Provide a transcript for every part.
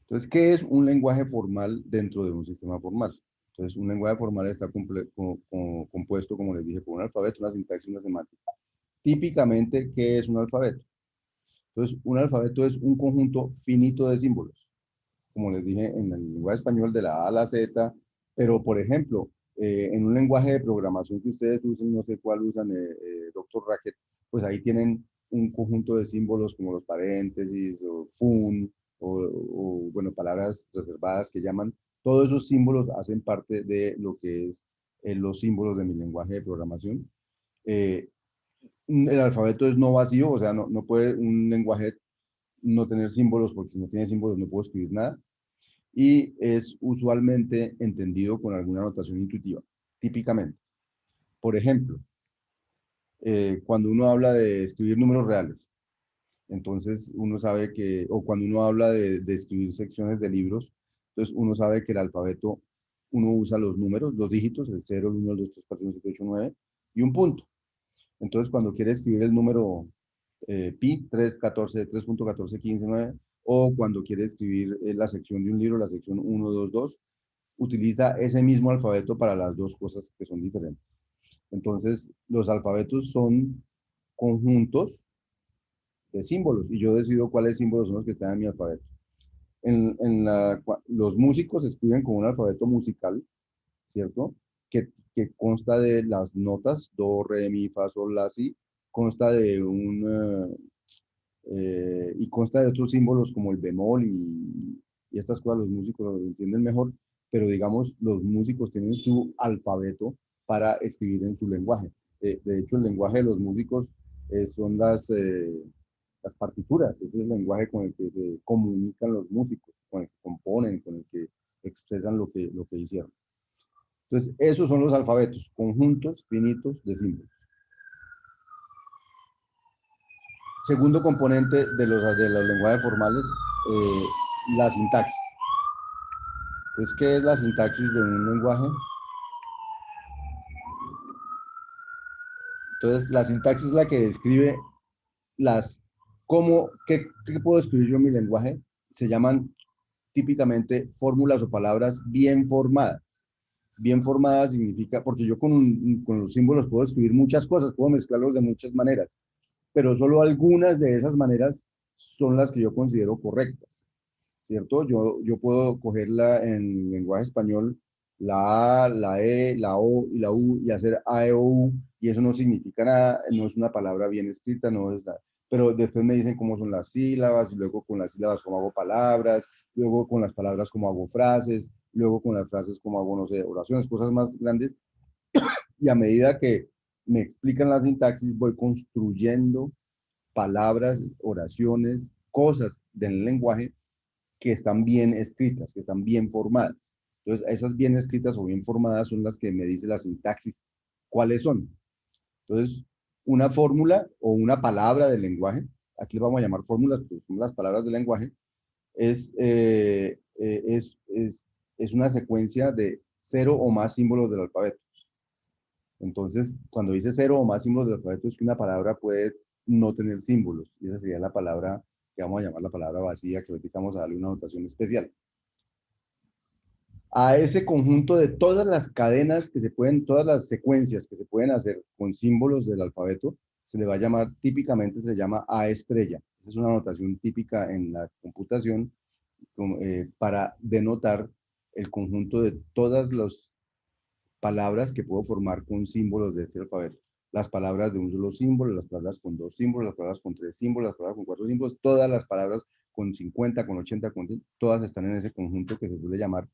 Entonces, ¿qué es un lenguaje formal dentro de un sistema formal? Entonces, un lenguaje formal está compuesto, como les dije, por un alfabeto, una sintaxis y una semántica. Típicamente, ¿qué es un alfabeto? Entonces, un alfabeto es un conjunto finito de símbolos, como les dije, en el lenguaje español de la A a la Z, pero, por ejemplo, en un lenguaje de programación que ustedes usen, no sé cuál usan, Doctor Racket, pues ahí tienen un conjunto de símbolos como los paréntesis, o fun, bueno, palabras reservadas que llaman. Todos esos símbolos hacen parte de lo que es los símbolos de mi lenguaje de programación. Eh, el alfabeto es no vacío, o sea, no puede un lenguaje no tener símbolos, porque si no tiene símbolos no puedo escribir nada, y es usualmente entendido con alguna notación intuitiva, típicamente. Por ejemplo, cuando uno habla de escribir números reales, entonces uno sabe que, o cuando uno habla de escribir secciones de libros, entonces uno sabe que el alfabeto, uno usa los números, los dígitos, el 0, el 1, el 2, 3, 4, 5, 6, 7, 8, 9, y un punto. Entonces, cuando quiere escribir el número pi, 3, 14, 3.14, 15, 9, o cuando quiere escribir la sección de un libro, la sección 1, 2, 2, utiliza ese mismo alfabeto para las dos cosas que son diferentes. Entonces, los alfabetos son conjuntos de símbolos y yo decido cuáles símbolos son los que están en mi alfabeto. Los músicos escriben con un alfabeto musical, ¿cierto? Que consta de las notas do, re, mi, fa, sol, la, si, consta de y consta de otros símbolos como el bemol y estas cosas los músicos lo entienden mejor, pero digamos, los músicos tienen su alfabeto para escribir en su lenguaje. De hecho, el lenguaje de los músicos son las partituras, ese es el lenguaje con el que se comunican los músicos, con el que componen, con el que expresan lo que hicieron. Entonces, esos son los alfabetos, conjuntos finitos de símbolos. Segundo componente de los lenguajes formales, la sintaxis. Entonces, ¿qué es la sintaxis de un lenguaje? Entonces, la sintaxis es la que describe las, qué puedo escribir yo en mi lenguaje. Se llaman típicamente fórmulas o palabras bien formadas. Bien formadas significa, porque yo con los símbolos puedo escribir muchas cosas, puedo mezclarlos de muchas maneras, pero solo algunas de esas maneras son las que yo considero correctas, ¿cierto? Yo puedo cogerla en lenguaje español, la A, la E, la O y la U, y hacer A, E, O, U, y eso no significa nada, no es una palabra bien escrita, no es nada. Pero después me dicen cómo son las sílabas, y luego con las sílabas cómo hago palabras, luego con las palabras cómo hago frases, luego con las frases cómo hago, no sé, oraciones, cosas más grandes, y a medida que me explican la sintaxis, voy construyendo palabras, oraciones, cosas del lenguaje que están bien escritas, que están bien formadas. Entonces, esas bien escritas o bien formadas son las que me dice la sintaxis. ¿Cuáles son? Entonces, una fórmula o una palabra del lenguaje, aquí le vamos a llamar fórmulas, porque son las palabras del lenguaje, es, eh, eh, es, es, es una secuencia de cero o más símbolos del alfabeto. Entonces, cuando dice cero o más símbolos del alfabeto, es que una palabra puede no tener símbolos. Y esa sería la palabra que vamos a llamar la palabra vacía, que ahorita vamos a darle una notación especial. A ese conjunto de todas las cadenas que se pueden, todas las secuencias que se pueden hacer con símbolos del alfabeto, se le va a llamar, típicamente se le llama A estrella. Esa es una notación típica en la computación para denotar el conjunto de todas las palabras que puedo formar con símbolos de este alfabeto. Las palabras de un solo símbolo, las palabras con dos símbolos, las palabras con tres símbolos, las palabras con cuatro símbolos, todas las palabras con 50, con 80, todas están en ese conjunto que se suele llamar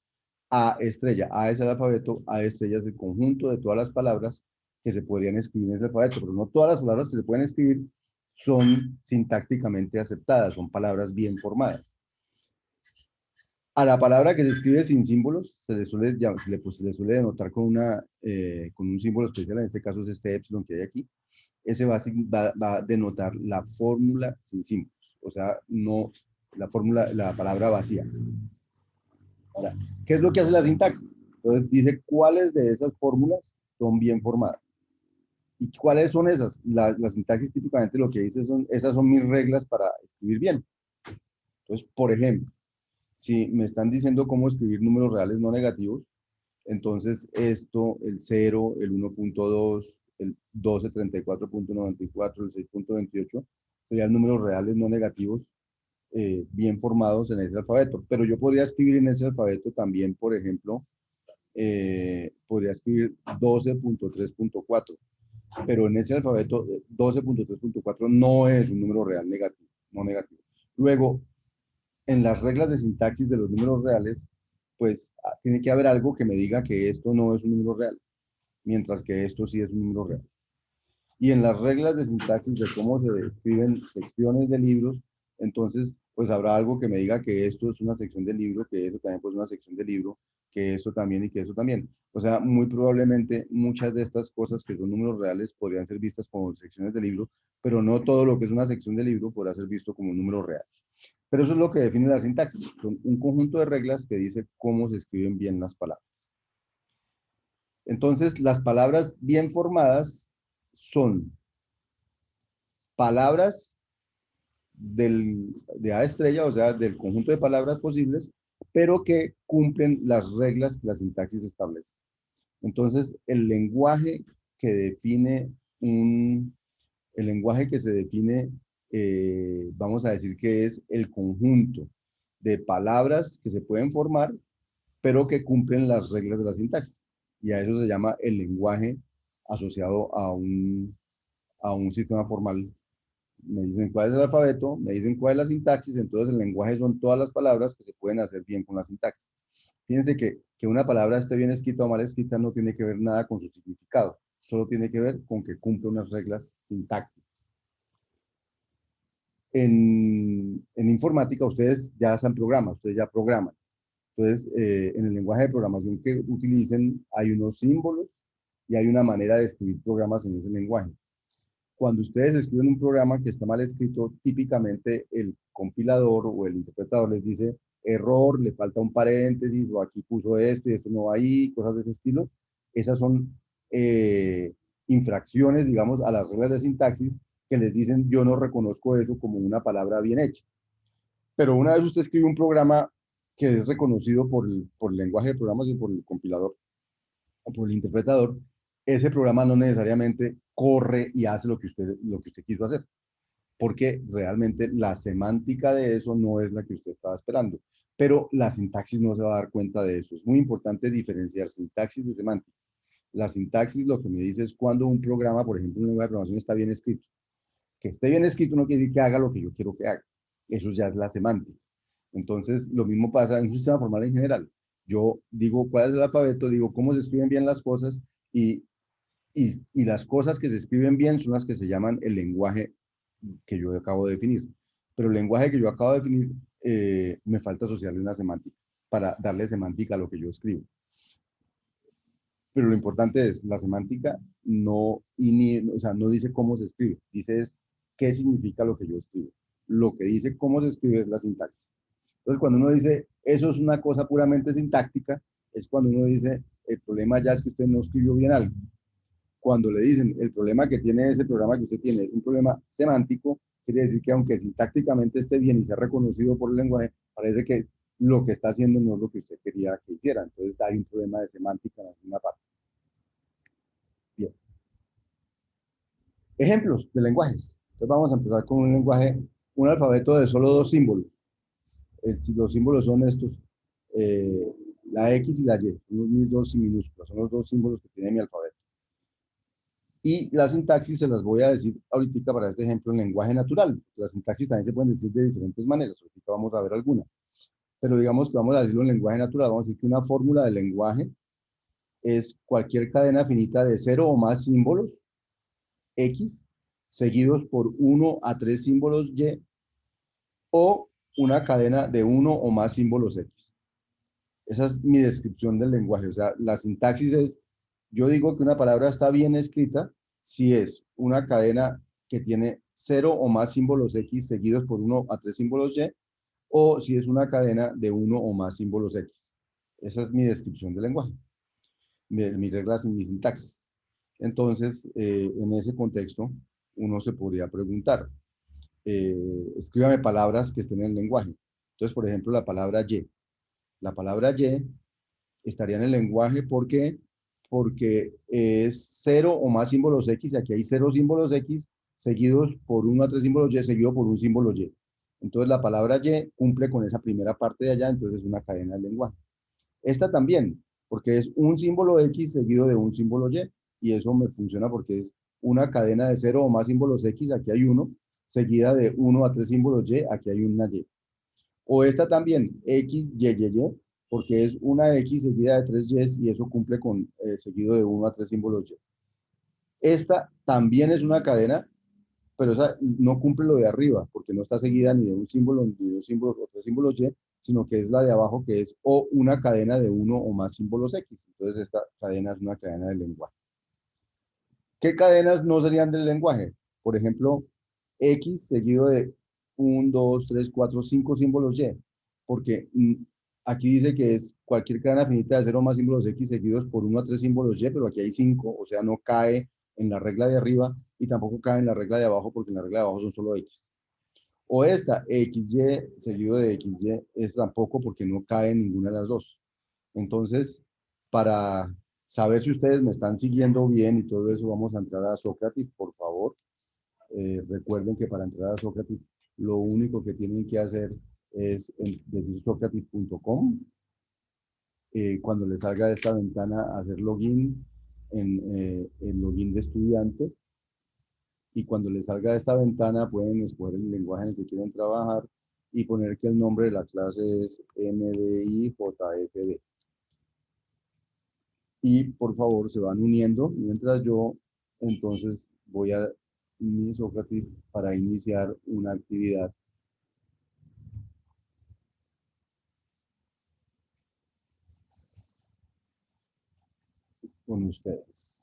A estrella. A es el alfabeto, A estrella es el conjunto de todas las palabras que se podrían escribir en ese alfabeto, pero no todas las palabras que se pueden escribir son sintácticamente aceptadas, son palabras bien formadas. A la palabra que se escribe sin símbolos se le suele denotar con un símbolo especial, en este caso es este epsilon que hay aquí. Ese va a denotar la fórmula sin símbolos, o sea, no la fórmula, la palabra vacía. Ahora, ¿qué es lo que hace la sintaxis? Entonces dice cuáles de esas fórmulas son bien formadas. ¿Y cuáles son esas? La sintaxis típicamente lo que dice son, esas son mis reglas para escribir bien. Entonces, por ejemplo, Si me están diciendo cómo escribir números reales no negativos, entonces esto, el 0, el 1.2, el 1234.94, el 6.28, serían números reales no negativos bien formados en ese alfabeto. Pero yo podría escribir en ese alfabeto también, por ejemplo, podría escribir 12.3.4, pero en ese alfabeto 12.3.4 no es un número real negativo, no negativo. Luego, en las reglas de sintaxis de los números reales, pues tiene que haber algo que me diga que esto no es un número real, mientras que esto sí es un número real. Y en las reglas de sintaxis de cómo se describen secciones de libros, entonces, pues habrá algo que me diga que esto es una sección del libro, que eso también pues, es una sección del libro, que esto también y que eso también. O sea, muy probablemente muchas de estas cosas que son números reales podrían ser vistas como secciones del libro, pero no todo lo que es una sección del libro podrá ser visto como un número real. Pero eso es lo que define la sintaxis, son un conjunto de reglas que dice cómo se escriben bien las palabras. Entonces, las palabras bien formadas son palabras de A estrella, o sea, del conjunto de palabras posibles, pero que cumplen las reglas que la sintaxis establece. Entonces, el lenguaje que define el lenguaje que se define, vamos a decir que es el conjunto de palabras que se pueden formar, pero que cumplen las reglas de la sintaxis. Y a eso se llama el lenguaje asociado a un sistema formal. Me dicen cuál es el alfabeto, me dicen cuál es la sintaxis, entonces el lenguaje son todas las palabras que se pueden hacer bien con la sintaxis. Fíjense que una palabra esté bien escrita o mal escrita no tiene que ver nada con su significado, solo tiene que ver con que cumple unas reglas sintácticas. En informática ustedes ya hacen programas, ustedes ya programan. Entonces, en el lenguaje de programación que utilicen hay unos símbolos y hay una manera de escribir programas en ese lenguaje. Cuando ustedes escriben un programa que está mal escrito, típicamente el compilador o el interpretador les dice error, le falta un paréntesis, o aquí puso esto y esto no va ahí, cosas de ese estilo. Esas son infracciones, digamos, a las reglas de sintaxis que les dicen yo no reconozco eso como una palabra bien hecha. Pero una vez usted escribe un programa que es reconocido por el lenguaje de programación, por el compilador o por el interpretador, ese programa no necesariamente corre y hace lo que usted quiso hacer, porque realmente la semántica de eso no es la que usted estaba esperando. Pero la sintaxis no se va a dar cuenta de eso. Es muy importante diferenciar sintaxis de semántica. La sintaxis lo que me dice es cuando un programa, por ejemplo, un lenguaje de programación está bien escrito. Que esté bien escrito no quiere decir que haga lo que yo quiero que haga. Eso ya es la semántica. Entonces, lo mismo pasa en un sistema formal en general. Yo digo cuál es el alfabeto, digo cómo se escriben bien las cosas y, y las cosas que se escriben bien son las que se llaman el lenguaje que yo acabo de definir. Pero el lenguaje que yo acabo de definir, me falta asociarle una semántica para darle semántica a lo que yo escribo. Pero lo importante es, la semántica no, o sea, no dice cómo se escribe, dice es qué significa lo que yo escribo. Lo que dice cómo se escribe es la sintaxis. Entonces, cuando uno dice, eso es una cosa puramente sintáctica, es cuando uno dice, el problema ya es que usted no escribió bien algo. Cuando le dicen, el problema que tiene ese programa que usted tiene es un problema semántico, quiere decir que aunque sintácticamente esté bien y sea reconocido por el lenguaje, parece que lo que está haciendo no es lo que usted quería que hiciera. Entonces, hay un problema de semántica en alguna parte. Bien. Ejemplos de lenguajes. Entonces vamos a empezar con un lenguaje, un alfabeto de solo dos símbolos. Los símbolos son estos, eh, la X y la Y, son mis dos minúsculas, son los dos símbolos que tiene mi alfabeto. Y la sintaxis se las voy a decir ahorita para este ejemplo en lenguaje natural. Las sintaxis también se pueden decir de diferentes maneras, ahorita vamos a ver alguna. Pero digamos que vamos a decirlo en lenguaje natural, vamos a decir que una fórmula de lenguaje es cualquier cadena finita de 0 o más símbolos X, seguidos por 1 a 3 símbolos Y, o una cadena de uno o más símbolos X. Esa es mi descripción del lenguaje. O sea, la sintaxis es, yo digo que una palabra está bien escrita si es una cadena que tiene 0 o más símbolos X seguidos por 1 a 3 símbolos Y, o si es una cadena de 1 o más símbolos X. Esa es mi descripción del lenguaje, mis reglas y mi sintaxis. Entonces, en ese contexto, uno se podría preguntar, escríbame palabras que estén en el lenguaje. Entonces, por ejemplo, la palabra Y. La palabra Y estaría en el lenguaje porque es cero o más símbolos X, y aquí hay cero símbolos X seguidos por 1 a 3 símbolos Y, seguido por un símbolo Y. Entonces la palabra Y cumple con esa primera parte de allá, entonces es una cadena de lenguaje. Esta también, porque es un símbolo X seguido de un símbolo Y, y eso me funciona porque es una cadena de cero o más símbolos X, aquí hay uno, seguida de 1 a 3 símbolos Y, aquí hay una Y. O esta también, X, Y, Y, Y, porque es una X seguida de 3 Y y eso cumple con seguido de 1 a 3 símbolos Y. Esta también es una cadena, pero esa no cumple lo de arriba, porque no está seguida ni de un símbolo, ni de dos símbolos o 3 símbolos Y, sino que es la de abajo, que es o una cadena de uno o más símbolos X. Entonces esta cadena es una cadena del lenguaje. ¿Qué cadenas no serían del lenguaje? Por ejemplo, X seguido de 1, 2, 3, 4, 5 símbolos Y, porque aquí dice que es cualquier cadena finita de 0 más símbolos X seguidos por 1 a 3 símbolos Y, pero aquí hay 5, o sea, no cae en la regla de arriba y tampoco cae en la regla de abajo, porque en la regla de abajo son solo X. O esta XY seguido de XY es tampoco, porque no cae en ninguna de las dos. Entonces, para saber si ustedes me están siguiendo bien y todo eso, vamos a entrar a Sócrates, por favor. Recuerden que para entrar a Sócrates, lo único que tienen que hacer es decir socrates.com. Cuando les salga de esta ventana, hacer login en el login de estudiante. Y cuando les salga de esta ventana, pueden escoger el lenguaje en el que quieren trabajar y poner que el nombre de la clase es MDIJFD. Y por favor se van uniendo mientras yo entonces voy a mi Sócrates para iniciar una actividad con ustedes.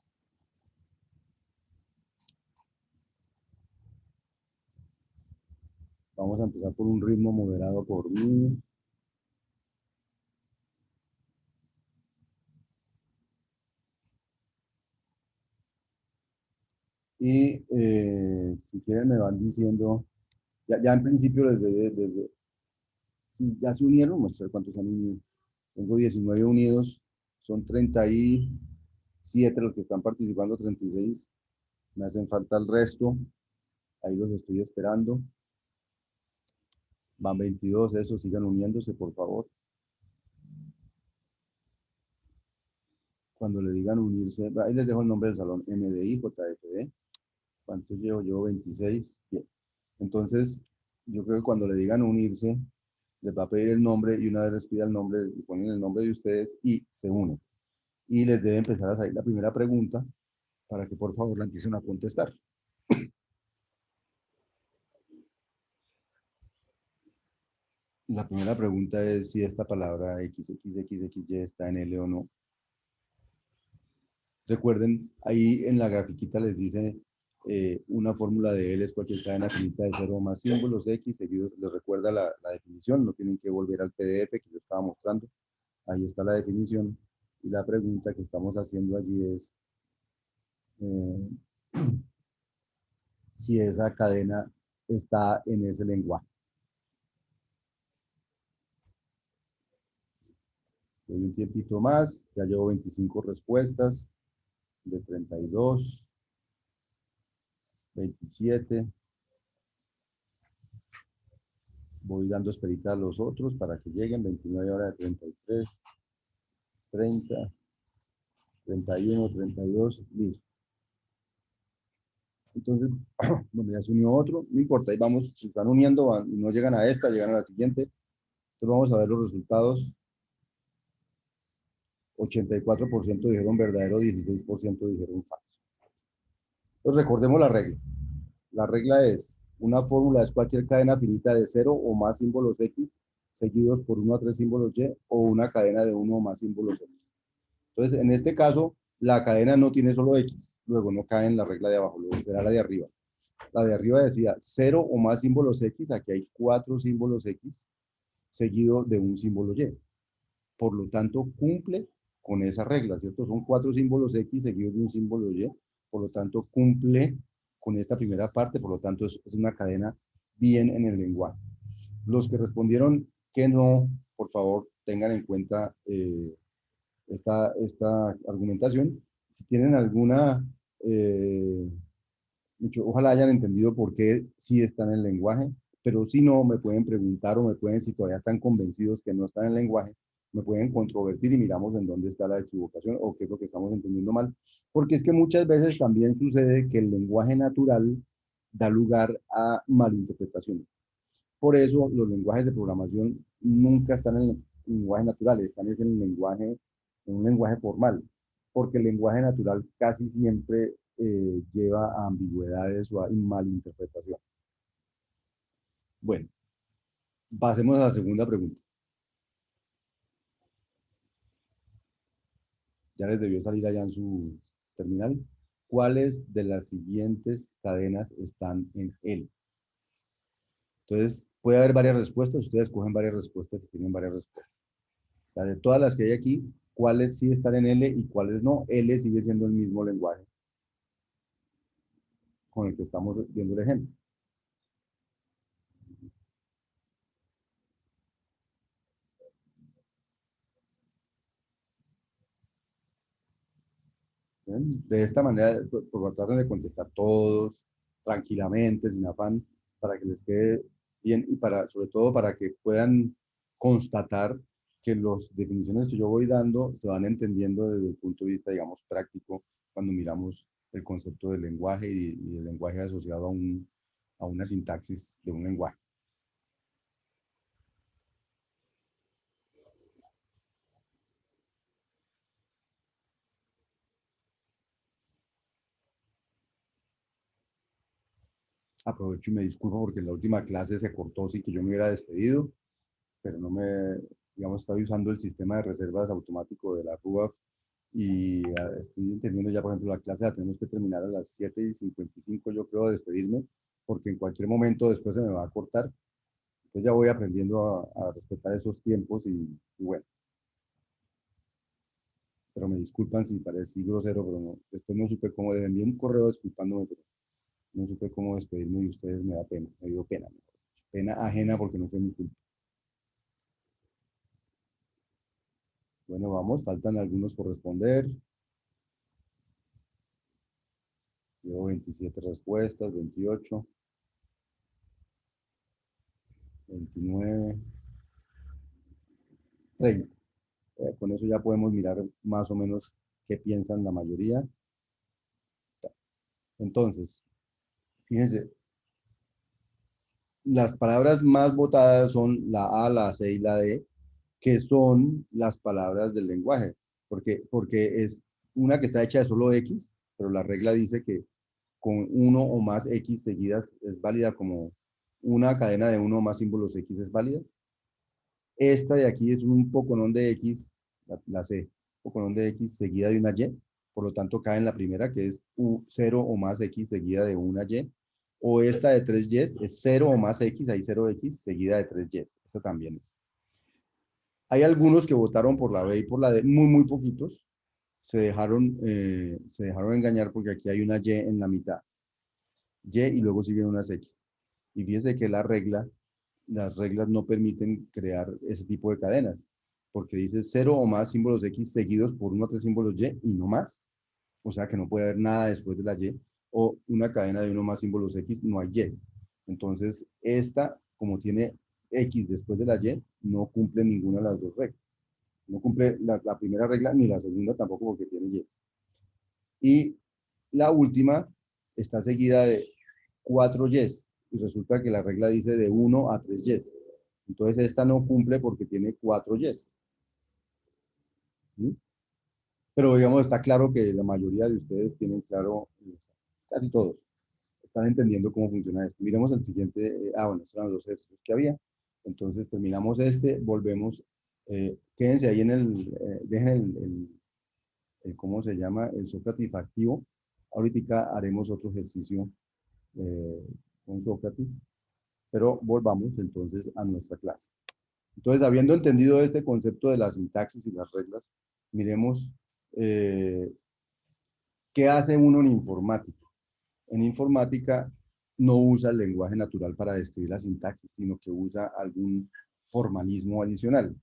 Vamos a empezar por un ritmo moderado por mí. Y si quieren me van diciendo, ya en principio si ya se unieron, muestra cuántos han unido. Tengo 19 unidos, son 37 los que están participando, 36. Me hacen falta el resto, ahí los estoy esperando. Van 22, eso, sigan uniéndose, por favor. Cuando le digan unirse, ahí les dejo el nombre del salón, MDI, JFD. ¿Cuántos llevo? Llevo 26. Bien. Entonces, yo creo que cuando le digan unirse, les va a pedir el nombre y una vez les pida el nombre, ponen el nombre de ustedes y se unen. Y les debe empezar a salir la primera pregunta para que por favor la empiecen a contestar. La primera pregunta es si esta palabra XXXXY está en L o no. Recuerden, ahí en la grafiquita les dice una fórmula de L es cualquier cadena finita de 0 más símbolos X, seguidos les recuerda la definición, no tienen que volver al PDF que yo estaba mostrando. Ahí está la definición. Y la pregunta que estamos haciendo allí es eh, si esa cadena está en ese lenguaje. Doy un tiempito más, ya llevo 25 respuestas de 32, 27. Voy dando esperita a los otros para que lleguen, 29 horas de 33, 30, 31, 32, listo. Entonces, bueno, ya se unió otro, no importa, ahí vamos, se están uniendo, no llegan a esta, llegan a la siguiente. Entonces vamos a ver los resultados. 84% dijeron verdadero, 16% dijeron falso. Entonces recordemos la regla. La regla es, una fórmula es cualquier cadena finita de 0 o más símbolos X, seguidos por 1 a 3 símbolos Y, o una cadena de 1 o más símbolos X. Entonces, en este caso, la cadena no tiene solo X, luego no cae en la regla de abajo, luego será la de arriba. La de arriba decía 0 o más símbolos X, aquí hay 4 símbolos X, seguido de un símbolo Y. Por lo tanto, cumple con esa regla, ¿cierto? Son 4 símbolos X seguidos de un símbolo Y, por lo tanto, cumple con esta primera parte, por lo tanto, es una cadena bien en el lenguaje. Los que respondieron que no, por favor, tengan en cuenta esta argumentación. Si tienen alguna, ojalá hayan entendido por qué sí está en el lenguaje, pero si no, me pueden preguntar o me pueden, si todavía están convencidos que no está en el lenguaje, me pueden controvertir y miramos en dónde está la equivocación o qué es lo que estamos entendiendo mal. Porque es que muchas veces también sucede que el lenguaje natural da lugar a malinterpretaciones. Por eso los lenguajes de programación nunca están en el lenguaje natural, están en el lenguaje, en un lenguaje formal, porque el lenguaje natural casi siempre lleva a ambigüedades o a malinterpretaciones. Bueno, pasemos a la segunda pregunta. Ya les debió salir allá en su terminal. ¿Cuáles de las siguientes cadenas están en L? Entonces, puede haber varias respuestas. Ustedes cogen varias respuestas y tienen varias respuestas. O sea, de todas las que hay aquí, cuáles sí están en L y cuáles no. L sigue siendo el mismo lenguaje con el que estamos viendo el ejemplo. ¿Ven? De esta manera, traten de contestar todos tranquilamente, sin afán, para que les quede bien y para, sobre todo para que puedan constatar que las definiciones que yo voy dando se van entendiendo desde el punto de vista, digamos, práctico, cuando miramos el concepto del lenguaje y el lenguaje asociado a una sintaxis de un lenguaje. Aprovecho y me disculpo porque en la última clase se cortó sin que yo me hubiera despedido, pero no me, digamos, estaba usando el sistema de reservas automático de la RUAF y estoy entendiendo ya, por ejemplo, la clase la tenemos que terminar a las 7:55, yo creo, de despedirme, porque en cualquier momento después se me va a cortar. Entonces ya voy aprendiendo a respetar esos tiempos y bueno, pero me disculpan si parecí grosero, pero no, después no supe cómo, les envié un correo disculpándome, pero no supe cómo despedirme y ustedes me da pena, me dio pena, pena ajena porque no fue mi culpa. Bueno, vamos, faltan algunos por responder. Llevo 27 respuestas, 28, 29, 30. Con eso ya podemos mirar más o menos qué piensan la mayoría. Entonces, fíjense, las palabras más votadas son la A, la C y la D, que son las palabras del lenguaje, porque es una que está hecha de solo X, pero la regla dice que con uno o más X seguidas es válida, como una cadena de uno o más símbolos X es válida. Esta de aquí es un poconón de X, la C, poconón de X seguida de una Y, por lo tanto cae en la primera, que es 0 o más X seguida de una Y, o esta de 3 Y es 0 o más X, hay 0X seguida de 3 Y, esta también es. Hay algunos que votaron por la B y por la D, muy, muy poquitos, se dejaron engañar porque aquí hay una Y en la mitad, Y y luego siguen unas X. Y fíjense que las reglas no permiten crear ese tipo de cadenas, porque dice 0 o más símbolos X seguidos por 1 o 3 símbolos Y y no más. O sea que no puede haber nada después de la Y, o una cadena de uno o más símbolos X, no hay Y. Entonces, esta, como tiene X después de la Y, no cumple ninguna de las dos reglas. No cumple la primera regla ni la segunda tampoco porque tiene Y. Y la última está seguida de 4 Yes, y resulta que la regla dice de 1 a 3 Yes. Entonces esta no cumple porque tiene 4 Yes. ¿Sí? Pero digamos, está claro que la mayoría de ustedes tienen claro, casi todos, están entendiendo cómo funciona esto. Miremos el siguiente, bueno, estos eran los ejercicios que había. Entonces terminamos este, volvemos, quédense ahí en dejen ¿cómo se llama? El Sócrates activo. Ahorita haremos otro ejercicio con Sócrates, pero volvamos entonces a nuestra clase. Entonces, habiendo entendido este concepto de la sintaxis y las reglas, miremos eh, qué hace uno en informática. En informática no usa el lenguaje natural para describir la sintaxis, sino que usa algún formalismo adicional.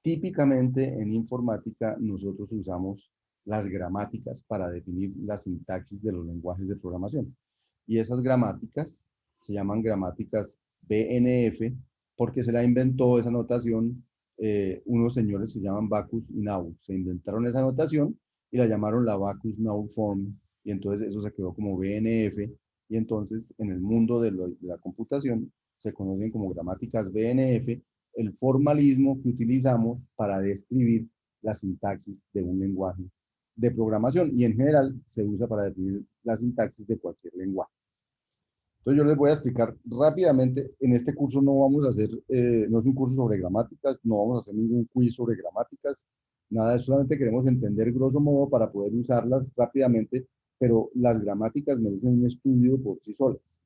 Típicamente en informática nosotros usamos las gramáticas para definir la sintaxis de los lenguajes de programación. Y esas gramáticas se llaman gramáticas BNF porque se la inventó esa notación unos señores que se llaman Backus y Naur. Se inventaron esa notación y la llamaron la Backus-Naur Form, y entonces eso se quedó como BNF, y entonces en el mundo de la computación se conocen como gramáticas BNF, el formalismo que utilizamos para describir la sintaxis de un lenguaje de programación, y en general se usa para definir la sintaxis de cualquier lenguaje. Entonces yo les voy a explicar rápidamente. En este curso no vamos a hacer, no es un curso sobre gramáticas, no vamos a hacer ningún quiz sobre gramáticas, nada, solamente queremos entender grosso modo para poder usarlas rápidamente, pero las gramáticas merecen un estudio por sí solas,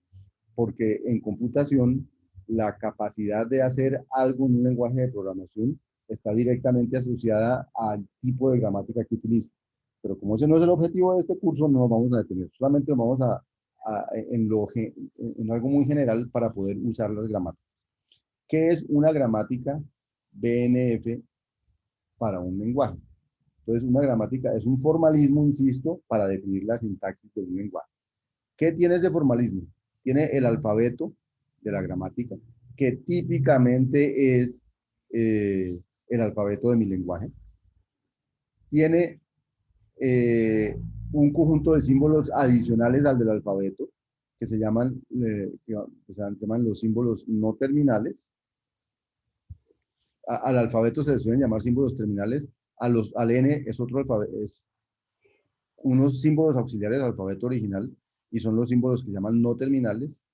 porque en computación la capacidad de hacer algo en un lenguaje de programación está directamente asociada al tipo de gramática que utilizo. Pero como ese no es el objetivo de este curso, no nos vamos a detener, solamente nos vamos en algo muy general para poder usar las gramáticas. ¿Qué es una gramática BNF para un lenguaje? Entonces, una gramática es un formalismo, insisto, para definir la sintaxis de un lenguaje. ¿Qué tiene ese formalismo? Tiene el alfabeto de la gramática, que típicamente es el alfabeto de mi lenguaje. Tiene un conjunto de símbolos adicionales al del alfabeto, que se llaman los símbolos no terminales. Al alfabeto se les suelen llamar símbolos terminales, al N es otro alfabeto, es unos símbolos auxiliares al alfabeto original, y son los símbolos que se llaman no terminales.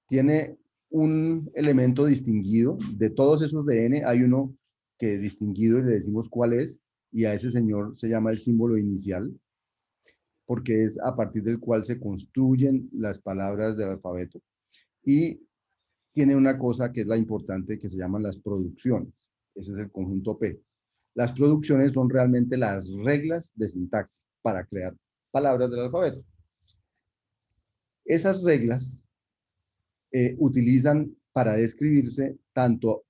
Tiene un elemento distinguido, de todos esos de N hay uno que es distinguido y le decimos cuál es, y a ese señor se llama el símbolo inicial, porque es a partir del cual se construyen las palabras del alfabeto. Y tiene una cosa que es la importante, que se llaman las producciones. Ese es el conjunto P. Las producciones son realmente las reglas de sintaxis para crear palabras del alfabeto. Esas reglas utilizan para describirse tanto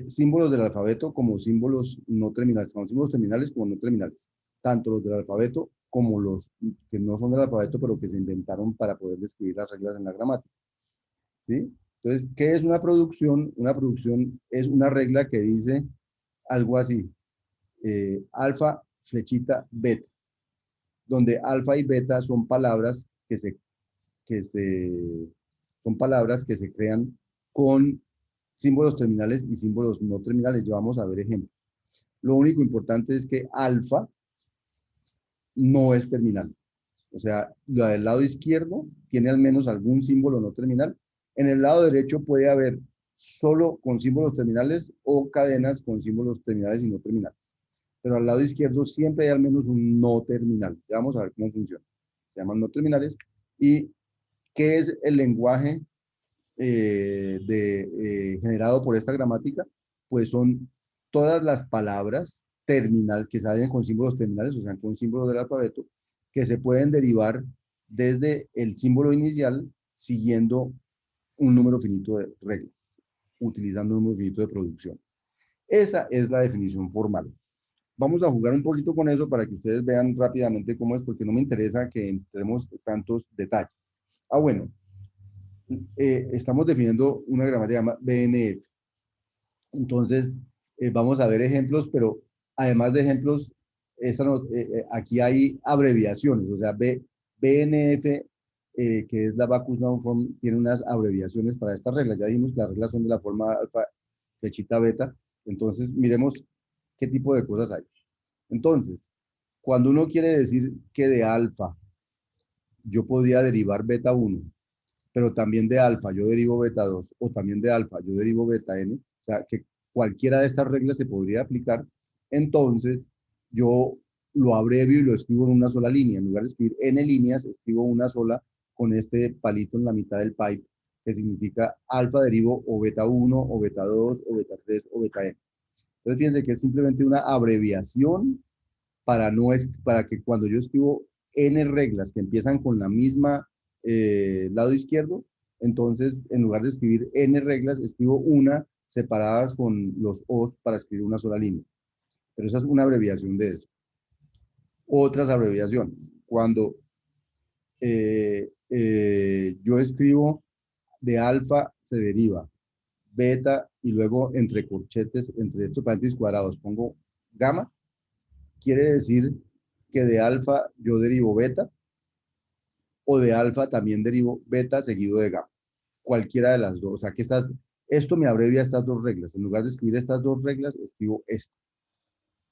símbolos del alfabeto como símbolos no terminales, como símbolos terminales como no terminales, tanto los del alfabeto como los que no son del alfabeto, pero que se inventaron para poder describir las reglas en la gramática. ¿Sí? Entonces, ¿qué es una producción? Una producción es una regla que dice algo así, alfa, flechita, beta, donde alfa y beta son palabras son palabras que se crean con símbolos terminales y símbolos no terminales. Ya vamos a ver ejemplos. Lo único importante es que alfa no es terminal. O sea, la del lado izquierdo tiene al menos algún símbolo no terminal. En el lado derecho puede haber solo con símbolos terminales o cadenas con símbolos terminales y no terminales. Pero al lado izquierdo siempre hay al menos un no terminal. Ya vamos a ver cómo funciona. Se llaman no terminales. ¿Y qué es el lenguaje generado por esta gramática? Pues son todas las palabras terminal que salen con símbolos terminales, o sea, con símbolos del alfabeto, que se pueden derivar desde el símbolo inicial siguiendo un número finito de reglas, utilizando un número finito de producciones. Esa es la definición formal. Vamos a jugar un poquito con eso para que ustedes vean rápidamente cómo es, porque no me interesa que entremos tantos detalles. Bueno, estamos definiendo una gramática llamada BNF. Entonces, vamos a ver ejemplos, pero además de ejemplos, aquí hay abreviaciones, o sea, BNF, que es la Backus Noun Form, tiene unas abreviaciones para estas reglas. Ya dijimos que las reglas son de la forma alfa, flechita, beta. Entonces, miremos qué tipo de cosas hay. Entonces, cuando uno quiere decir que de alfa yo podría derivar beta 1, pero también de alfa yo derivo beta 2, o también de alfa yo derivo beta n, o sea, que cualquiera de estas reglas se podría aplicar, entonces yo lo abrevio y lo escribo en una sola línea. En lugar de escribir n líneas, escribo una sola con este palito en la mitad del pipe, que significa alfa derivo o beta 1, o beta 2, o beta 3, o beta n. Entonces fíjense que es simplemente una abreviación para que cuando yo escribo n reglas que empiezan con la misma lado izquierdo, entonces en lugar de escribir n reglas, escribo una separadas con los O's para escribir una sola línea. Pero esa es una abreviación de eso. Otras abreviaciones. Cuando yo escribo de alfa se deriva, beta y luego entre corchetes, entre estos paréntesis cuadrados, pongo gamma, quiere decir que de alfa yo derivo beta o de alfa también derivo beta seguido de gamma. Cualquiera de las dos. O sea, que esto me abrevia estas dos reglas. En lugar de escribir estas dos reglas, escribo esto,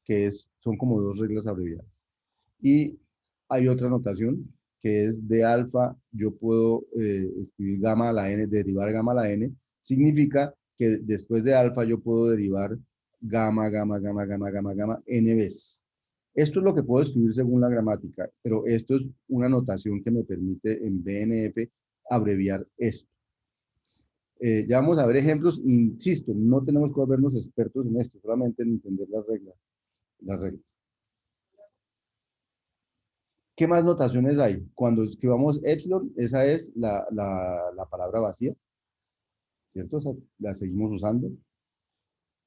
que son como dos reglas abreviadas. Y hay otra notación que es de alfa, yo puedo escribir gamma a la n, derivar gamma a la n, significa que después de alfa yo puedo derivar gamma, gamma, gamma, gamma, gamma, gamma, n veces. Esto es lo que puedo escribir según la gramática, pero esto es una notación que me permite en BNF abreviar esto. Ya vamos a ver ejemplos, insisto, no tenemos que volvernos expertos en esto, solamente en entender las reglas. Las reglas. ¿Qué más notaciones hay? Cuando escribamos epsilon, esa es la palabra vacía, ¿cierto? O sea, la seguimos usando.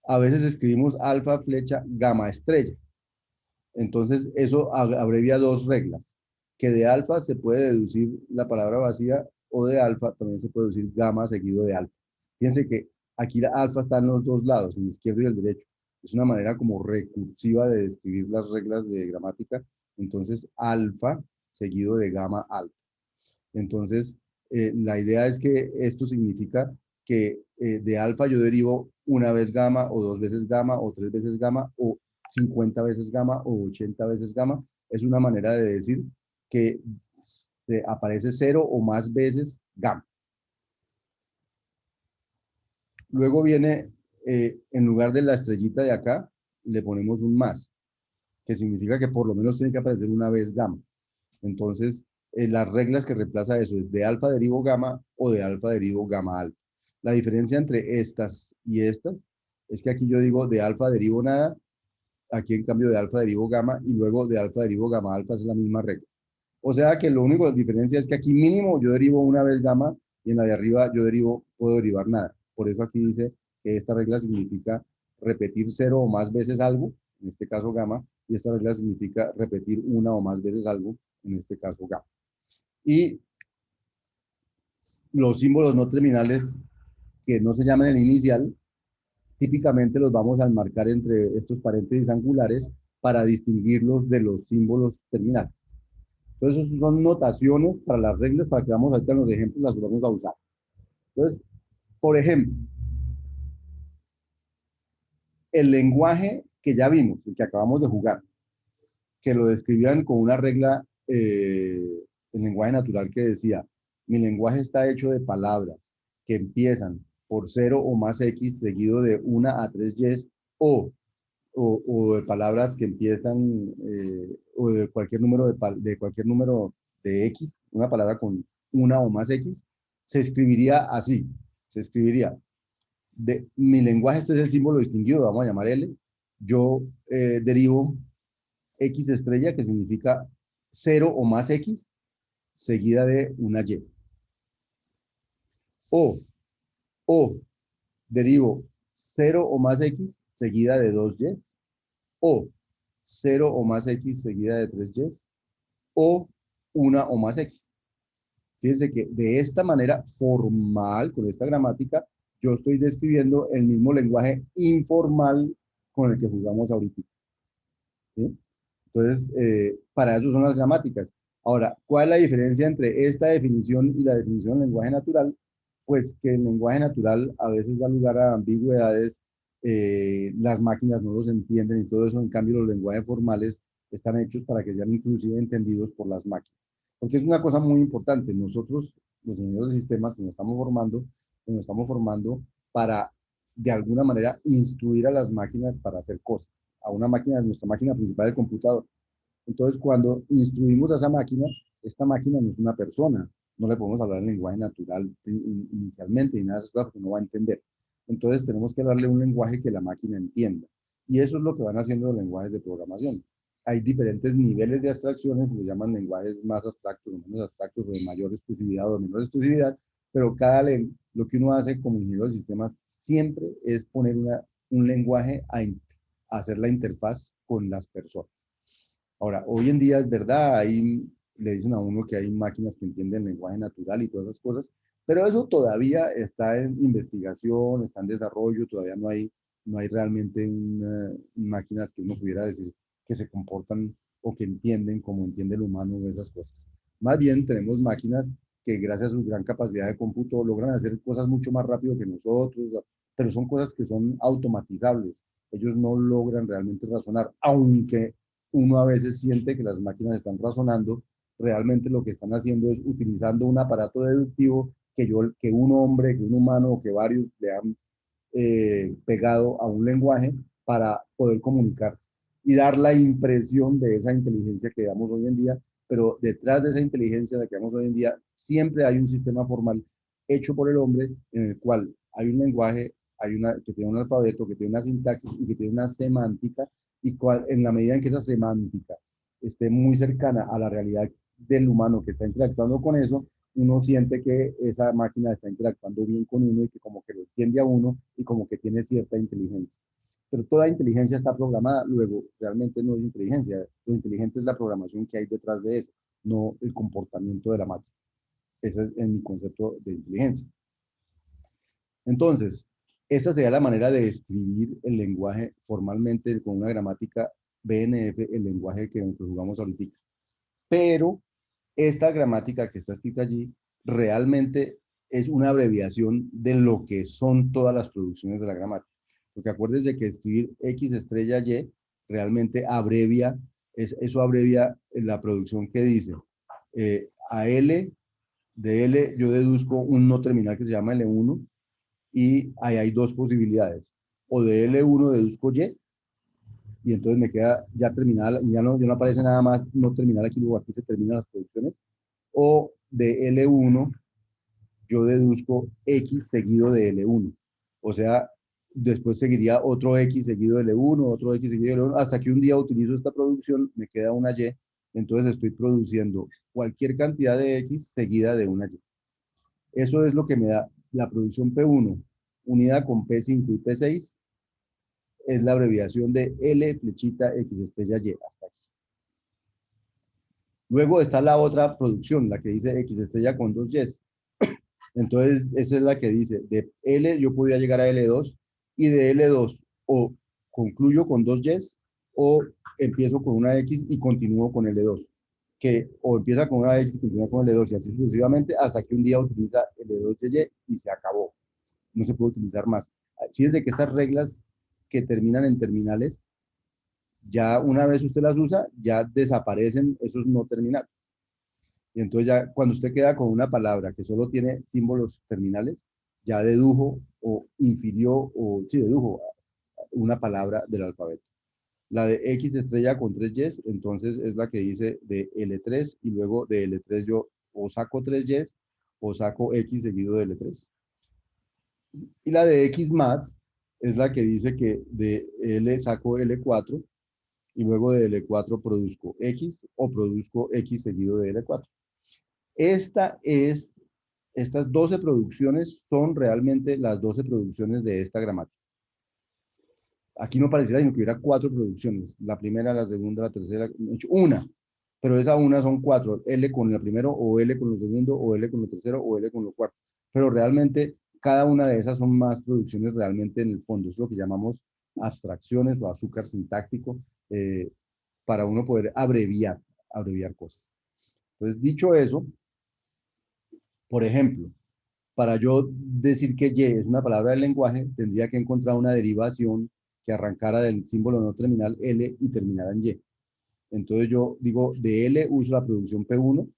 A veces escribimos alfa, flecha, gamma, estrella. Entonces, eso abrevia dos reglas, que de alfa se puede deducir la palabra vacía o de alfa también se puede deducir gamma seguido de alfa. Fíjense que aquí la alfa está en los dos lados, en el izquierdo y el derecho. Es una manera como recursiva de describir las reglas de gramática. Entonces, alfa seguido de gamma alfa. Entonces, la idea es que esto significa que de alfa yo derivo una vez gamma o dos veces gamma o tres veces gamma o 50 veces gamma o 80 veces gamma. Es una manera de decir que aparece cero o más veces gamma. Luego viene, en lugar de la estrellita de acá, le ponemos un más, que significa que por lo menos tiene que aparecer una vez gamma. Entonces, las reglas que reemplaza eso es de alfa derivo gamma o de alfa derivo gamma alfa. La diferencia entre estas y estas es que aquí yo digo de alfa derivo nada, aquí en cambio de alfa derivo gamma y luego de alfa derivo gamma alfa es la misma regla. O sea que lo único que diferencia es que aquí mínimo yo derivo una vez gamma y en la de arriba yo puedo derivar nada. Por eso aquí dice que esta regla significa repetir cero o más veces algo, en este caso gamma, y esta regla significa repetir una o más veces algo, en este caso gamma. Y los símbolos no terminales que no se llaman el inicial, típicamente los vamos a enmarcar entre estos paréntesis angulares para distinguirlos de los símbolos terminales. Entonces, esas son notaciones para las reglas, para que vamos ahorita en los ejemplos las vamos a usar. Entonces, por ejemplo, el lenguaje que ya vimos, el que acabamos de jugar, que lo describían con una regla, el lenguaje natural que decía, mi lenguaje está hecho de palabras que empiezan por 0 o más X seguido de 1 a 3 Y o de palabras que empiezan o de cualquier número de cualquier número de X, una palabra con una o más X, se escribiría así, se escribiría mi lenguaje, este es el símbolo distinguido, vamos a llamar L, yo derivo X estrella, que significa 0 o más X, seguida de una Y. O derivo 0 o más X, seguida de dos Y. O 0 o más X, seguida de tres Y. O una o más X. Fíjense que de esta manera formal, con esta gramática, yo estoy describiendo el mismo lenguaje informal con el que jugamos ahorita. ¿Sí? Entonces, para eso son las gramáticas. Ahora, ¿cuál es la diferencia entre esta definición y la definición del lenguaje natural? Pues que el lenguaje natural a veces da lugar a ambigüedades, las máquinas no los entienden y todo eso, en cambio los lenguajes formales están hechos para que sean inclusive entendidos por las máquinas. Porque es una cosa muy importante, nosotros, los ingenieros de sistemas, que nos estamos formando para, de alguna manera, instruir a las máquinas para hacer cosas a una máquina, nuestra máquina principal, el computador. Entonces, cuando instruimos a esa máquina, esta máquina no es una persona, no le podemos hablar en lenguaje natural inicialmente y nada de eso porque no va a entender. Entonces, tenemos que darle un lenguaje que la máquina entienda. Y eso es lo que van haciendo los lenguajes de programación. Hay diferentes niveles de abstracciones, se le llaman lenguajes más abstractos o menos abstractos, o de mayor especificidad o de menor especificidad, pero lo que uno hace como ingeniero de sistemas siempre es poner un lenguaje a hacer la interfaz con las personas. Ahora, hoy en día es verdad, le dicen a uno que hay máquinas que entienden lenguaje natural y todas esas cosas, pero eso todavía está en investigación, está en desarrollo, todavía no hay realmente máquinas que uno pudiera decir que se comportan o que entienden como entiende el humano esas cosas. Más bien tenemos máquinas que gracias a su gran capacidad de cómputo logran hacer cosas mucho más rápido que nosotros, pero son cosas que son automatizables. Ellos no logran realmente razonar, aunque uno a veces siente que las máquinas están razonando, realmente lo que están haciendo es utilizando un aparato deductivo que un hombre, que un humano o que varios le han pegado a un lenguaje para poder comunicarse y dar la impresión de esa inteligencia que damos hoy en día, pero detrás de esa inteligencia de que damos hoy en día siempre hay un sistema formal hecho por el hombre en el cual hay un lenguaje, que tiene un alfabeto, que tiene una sintaxis y que tiene una semántica, y en la medida en que esa semántica esté muy cercana a la realidad del humano que está interactuando con eso, uno siente que esa máquina está interactuando bien con uno y que como que lo entiende a uno y como que tiene cierta inteligencia. Pero toda inteligencia está programada, luego realmente no es inteligencia, lo inteligente es la programación que hay detrás de eso, no el comportamiento de la máquina. Ese es en mi concepto de inteligencia. Entonces, esta sería la manera de escribir el lenguaje formalmente con una gramática BNF, el lenguaje que jugamos ahorita. Pero esta gramática que está escrita allí realmente es una abreviación de lo que son todas las producciones de la gramática. Porque acuérdense que escribir X estrella Y realmente abrevia, eso abrevia la producción que dice a L, de L yo deduzco un no terminal que se llama L1 y ahí hay dos posibilidades. O de L1 deduzco y entonces me queda ya terminada, y ya no aparece nada más no terminar aquí, luego aquí se terminan las producciones, o de L1 yo deduzco X seguido de L1, o sea, después seguiría otro X seguido de L1, otro X seguido de L1, hasta que un día utilizo esta producción, me queda una Y, entonces estoy produciendo cualquier cantidad de X seguida de una Y. Eso es lo que me da la producción P1, unida con P5 y P6, es la abreviación de L flechita X estrella Y, hasta aquí. Luego está la otra producción, la que dice X estrella con dos Ys. Entonces, esa es la que dice, de L yo podía llegar a L2 y de L2 o concluyo con dos Ys o empiezo con una X y continúo con L2. O empieza con una X y continúa con L2 y así sucesivamente hasta que un día utiliza L2Y y se acabó. No se puede utilizar más. Fíjense que estas reglas que terminan en terminales, ya una vez usted las usa, ya desaparecen esos no terminales. Y entonces ya cuando usted queda con una palabra que solo tiene símbolos terminales, ya dedujo o infirió o sí, dedujo una palabra del alfabeto. La de X estrella con tres Ys, entonces es la que dice de L3 y luego de L3 yo o saco tres Ys o saco X seguido de L3. Y la de X más es la que dice que de L saco L4 y luego de L4 produzco X o produzco X seguido de L4. Estas 12 producciones son realmente las 12 producciones de esta gramática. Aquí no pareciera sino que hubiera 4 producciones. La primera, la segunda, la tercera, una. Pero esa una son 4. L con el primero, o L con el segundo, o L con el tercero, o L con el cuarto. Pero realmente cada una de esas son más producciones realmente en el fondo. Es lo que llamamos abstracciones o azúcar sintáctico para uno poder abreviar cosas. Entonces, dicho eso, por ejemplo, para yo decir que Y es una palabra del lenguaje, tendría que encontrar una derivación que arrancara del símbolo no terminal L y terminara en Y. Entonces yo digo, de L uso la producción P1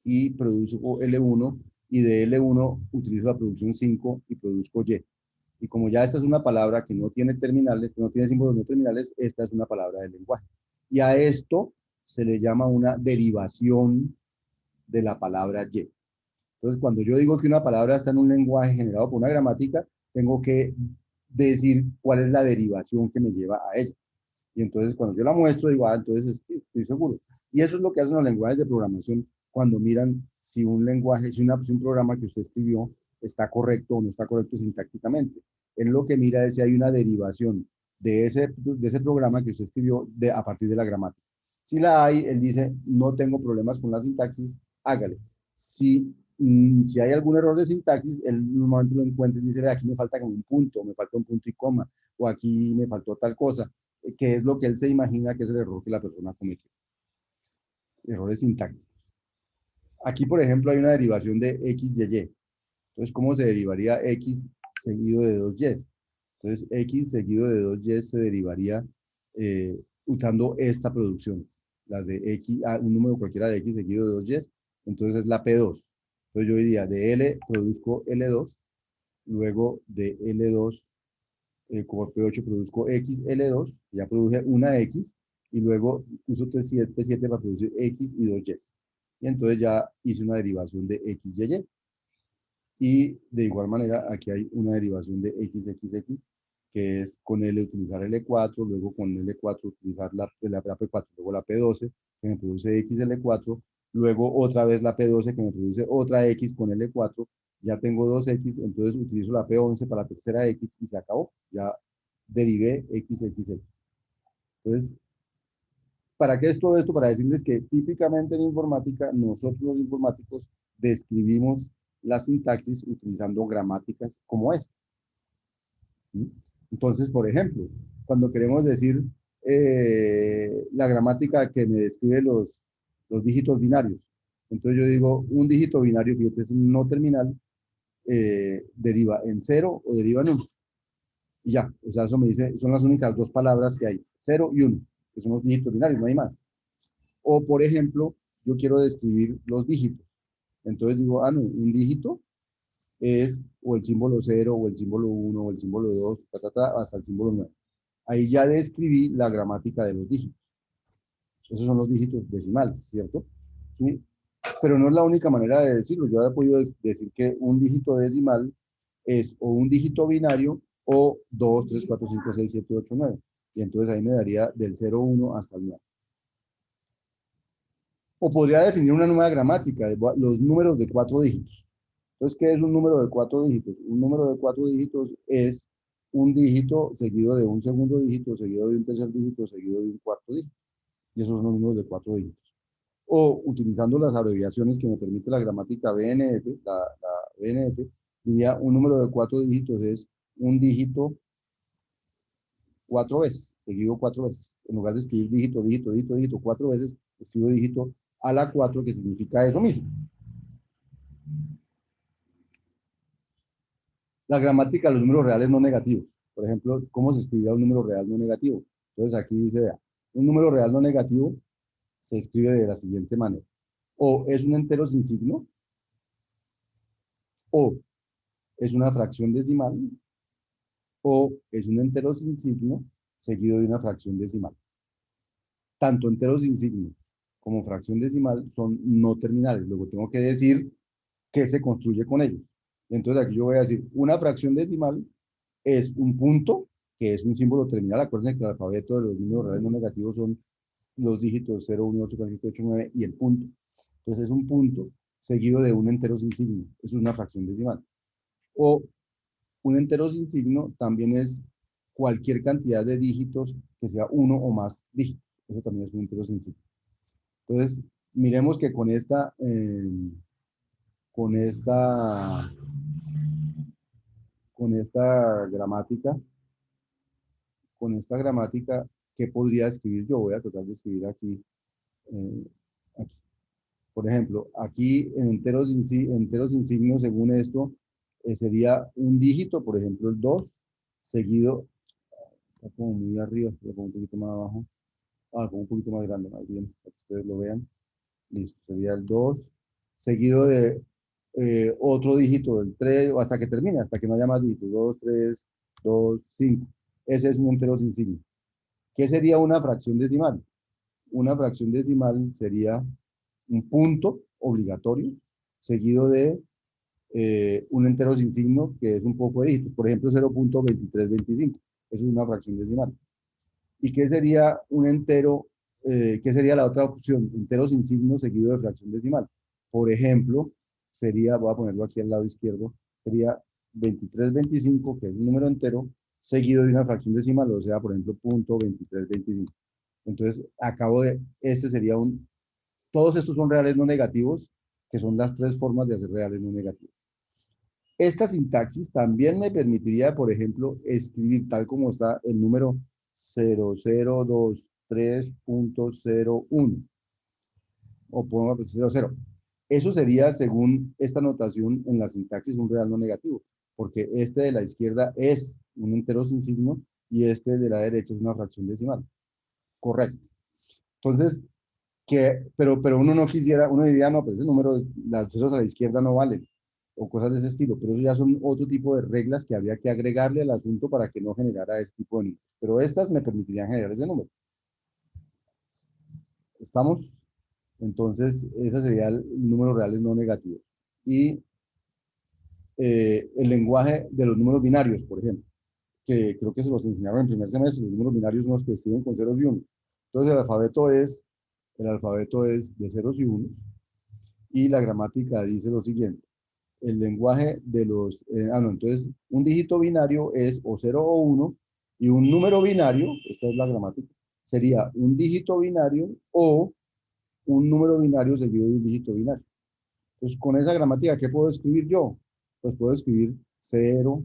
y produzco L1, y de L1 utilizo la producción 5 y produzco Y. Y como ya esta es una palabra que no tiene terminales, que no tiene símbolos no terminales, esta es una palabra del lenguaje. Y a esto se le llama una derivación de la palabra Y. Entonces, cuando yo digo que una palabra está en un lenguaje generado por una gramática, tengo que decir cuál es la derivación que me lleva a ella. Y entonces, cuando yo la muestro, digo, entonces estoy seguro. Y eso es lo que hacen los lenguajes de programación cuando miran si un lenguaje, si un programa que usted escribió está correcto o no está correcto sintácticamente. Él lo que mira es si hay una derivación de ese programa que usted escribió a partir de la gramática. Si la hay, él dice, no tengo problemas con la sintaxis, hágale. Si hay algún error de sintaxis, él normalmente lo encuentra y dice, "Ve, aquí me falta como un punto, me falta un punto y coma, o aquí me faltó tal cosa", que es lo que él se imagina que es el error que la persona cometió. Errores sintácticos. Aquí, por ejemplo, hay una derivación de x, y, y. Entonces, ¿cómo se derivaría x seguido de 2y? Entonces, x seguido de 2y se derivaría usando esta producción, las de x, un número cualquiera de x seguido de 2y, entonces es la P2. Entonces yo diría, de L produzco L2, luego de L2 como P8 produzco X, L2, ya produje una X, y luego uso P7 para producir X y 2Y. Y entonces ya hice una derivación de X, Y, Y. Y de igual manera, aquí hay una derivación de X, X, X, que es con L utilizar L4, luego con L4 utilizar la P4, luego la P12, que me produce X, L4, luego otra vez la P12, que me produce otra X con L4, ya tengo dos X, entonces utilizo la P11 para la tercera X y se acabó. Ya derivé X, X, X. Entonces, ¿para qué es todo esto? Para decirles que típicamente en informática, nosotros los informáticos describimos la sintaxis utilizando gramáticas como esta. ¿Sí? Entonces, por ejemplo, cuando queremos decir la gramática que me describe los dígitos binarios, entonces yo digo, un dígito binario, fíjate, es un no terminal, deriva en 0 o deriva en 1. Y ya, o sea, eso me dice, son las únicas dos palabras que hay, 0 y 1, que son los dígitos binarios, no hay más. O, por ejemplo, yo quiero describir los dígitos. Entonces digo, no, un dígito es o el símbolo 0, o el símbolo 1, o el símbolo 2, hasta el símbolo 9. Ahí ya describí la gramática de los dígitos. Esos son los dígitos decimales, ¿cierto? ¿Sí? Pero no es la única manera de decirlo. Yo había podido decir que un dígito decimal es o un dígito binario o 2, 3, 4, 5, 6, 7, 8, 9. Y entonces ahí me daría del 0, 1 hasta el 9. O podría definir una nueva gramática, los números de 4 dígitos. Entonces, ¿qué es un número de 4 dígitos? Un número de 4 dígitos es un dígito seguido de un segundo dígito, seguido de un tercer dígito, seguido de un cuarto dígito. Y esos son los números de 4 dígitos. O utilizando las abreviaciones que me permite la gramática BNF, la BNF, diría un número de 4 dígitos es un dígito 4 veces, seguido 4 veces. En lugar de escribir dígito, dígito, dígito, dígito 4 veces, escribo dígito a la 4, que significa eso mismo. La gramática de los números reales no negativos. Por ejemplo, ¿cómo se escribirá un número real no negativo? Entonces aquí dice, vea, un número real no negativo se escribe de la siguiente manera. O es un entero sin signo, o es una fracción decimal, o es un entero sin signo seguido de una fracción decimal. Tanto entero sin signo como fracción decimal son no terminales. Luego tengo que decir qué se construye con ellos. Entonces aquí yo voy a decir, una fracción decimal es un punto, que es un símbolo terminal. Acuérdense que el alfabeto de los números reales no negativos son los dígitos 0, 1, 8, 4, 8, 9 y el punto. Entonces es un punto seguido de un entero sin signo. Eso es una fracción decimal. O un entero sin signo también es cualquier cantidad de dígitos que sea uno o más dígitos. Eso también es un entero sin signo. Entonces, miremos que con esta, con esta gramática, con esta gramática, ¿qué podría escribir yo? Voy a tratar de escribir aquí. Aquí. Por ejemplo, aquí en enteros sin signo, según esto, sería un dígito, por ejemplo, el 2, seguido, está como muy arriba, lo pongo un poquito más abajo, como un poquito más grande, más bien, para que ustedes lo vean. Listo, sería el 2, seguido de otro dígito, el 3, o hasta que termine, hasta que no haya más dígitos, 2, 3, 2, 5. Ese es un entero sin signo. ¿Qué sería una fracción decimal? Una fracción decimal sería un punto obligatorio seguido de un entero sin signo que es un poco de dígitos. Por ejemplo, 0.2325. Eso es una fracción decimal. ¿Y qué sería un entero? ¿Qué sería la otra opción? Entero sin signo seguido de fracción decimal. Por ejemplo, sería, voy a ponerlo aquí al lado izquierdo, sería 2325, que es un número entero, seguido de una fracción decimal, o sea, por ejemplo, punto 2325. Entonces, este sería todos estos son reales no negativos, que son las tres formas de hacer reales no negativos. Esta sintaxis también me permitiría, por ejemplo, escribir tal como está el número 0023.01 o pongo 00. Eso sería, según esta notación en la sintaxis, un real no negativo, porque este de la izquierda es un entero sin signo y este de la derecha es una fracción decimal. Correcto. Entonces, pero uno no quisiera, uno diría, no, pues ese número, las ceros a la izquierda no valen, o cosas de ese estilo, pero eso ya son otro tipo de reglas que habría que agregarle al asunto para que no generara ese tipo de números. Pero estas me permitirían generar ese número. ¿Estamos? Entonces, ese sería el número reales no negativos. Y el lenguaje de los números binarios, por ejemplo, que creo que se los enseñaron en primer semestre, los números binarios son los que escriben con ceros y unos. Entonces, el alfabeto es de ceros y unos, y la gramática dice lo siguiente. El lenguaje de los... no, entonces, un dígito binario es o 0 o 1, y un número binario, esta es la gramática, sería un dígito binario o un número binario seguido de un dígito binario. Entonces, con esa gramática, ¿qué puedo escribir yo? Pues puedo escribir 0,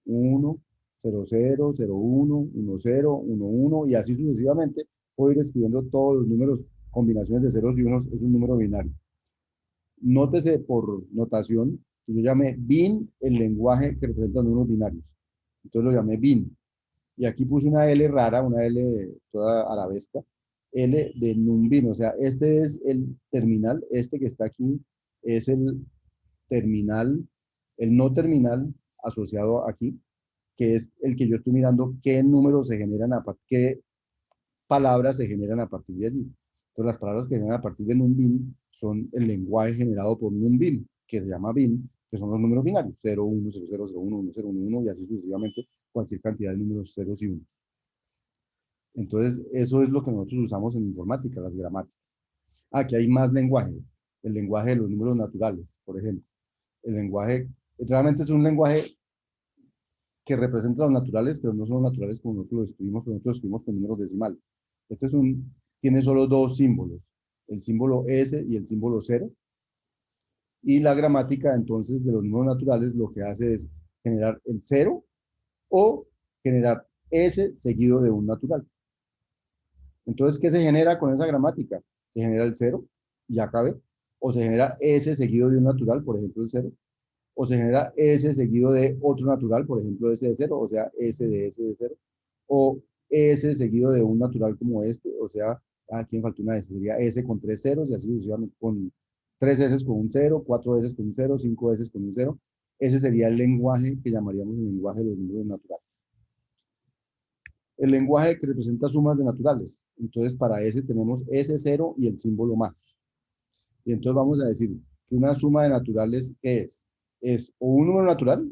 1, 0, 0, 0, 1, 1, 0, 1, 1, y así sucesivamente. Puedo ir escribiendo todos los números, combinaciones de ceros y unos, es un número binario. Nótese por notación que yo llamé bin el lenguaje que representa los números binarios. Entonces lo llamé bin. Y aquí puse una L rara, una L toda arabesca, L de numbin, o sea, este es el terminal, este que está aquí es el terminal, el no terminal asociado aquí, que es el que yo estoy mirando qué números se generan qué palabras se generan a partir de allí. Entonces, las palabras que se generan a partir de NumBin son el lenguaje generado por NumBin, que se llama bin, que son los números binarios, 0, 1, 0, 0, 0, 1, 1, 0, 1, 1, y así sucesivamente, cualquier cantidad de números ceros y unos. Entonces, eso es lo que nosotros usamos en informática, las gramáticas. Aquí hay más lenguajes. El lenguaje de los números naturales, por ejemplo. El lenguaje, realmente es un lenguaje que representa los naturales, pero no son los naturales como nosotros lo escribimos, pero nosotros lo escribimos con números decimales. Este tiene solo dos símbolos, el símbolo S y el símbolo 0. Y la gramática, entonces, de los números naturales lo que hace es generar el 0 o generar S seguido de un natural. Entonces, ¿qué se genera con esa gramática? Se genera el 0, ya cabe, o se genera S seguido de un natural, por ejemplo, el 0, o se genera S seguido de otro natural, por ejemplo, S de 0, o sea, S de 0, o S seguido de un natural como este, o sea, aquí me faltó una S, sería S con 3 ceros y así sucesivamente, con 3 S con un 0, 4 S con un 0, 5 S con un 0. Ese sería el lenguaje que llamaríamos el lenguaje de los números naturales. El lenguaje que representa sumas de naturales. Entonces, para ese tenemos S0 y el símbolo más. Y entonces vamos a decir que una suma de naturales, ¿qué es? Es o un número natural,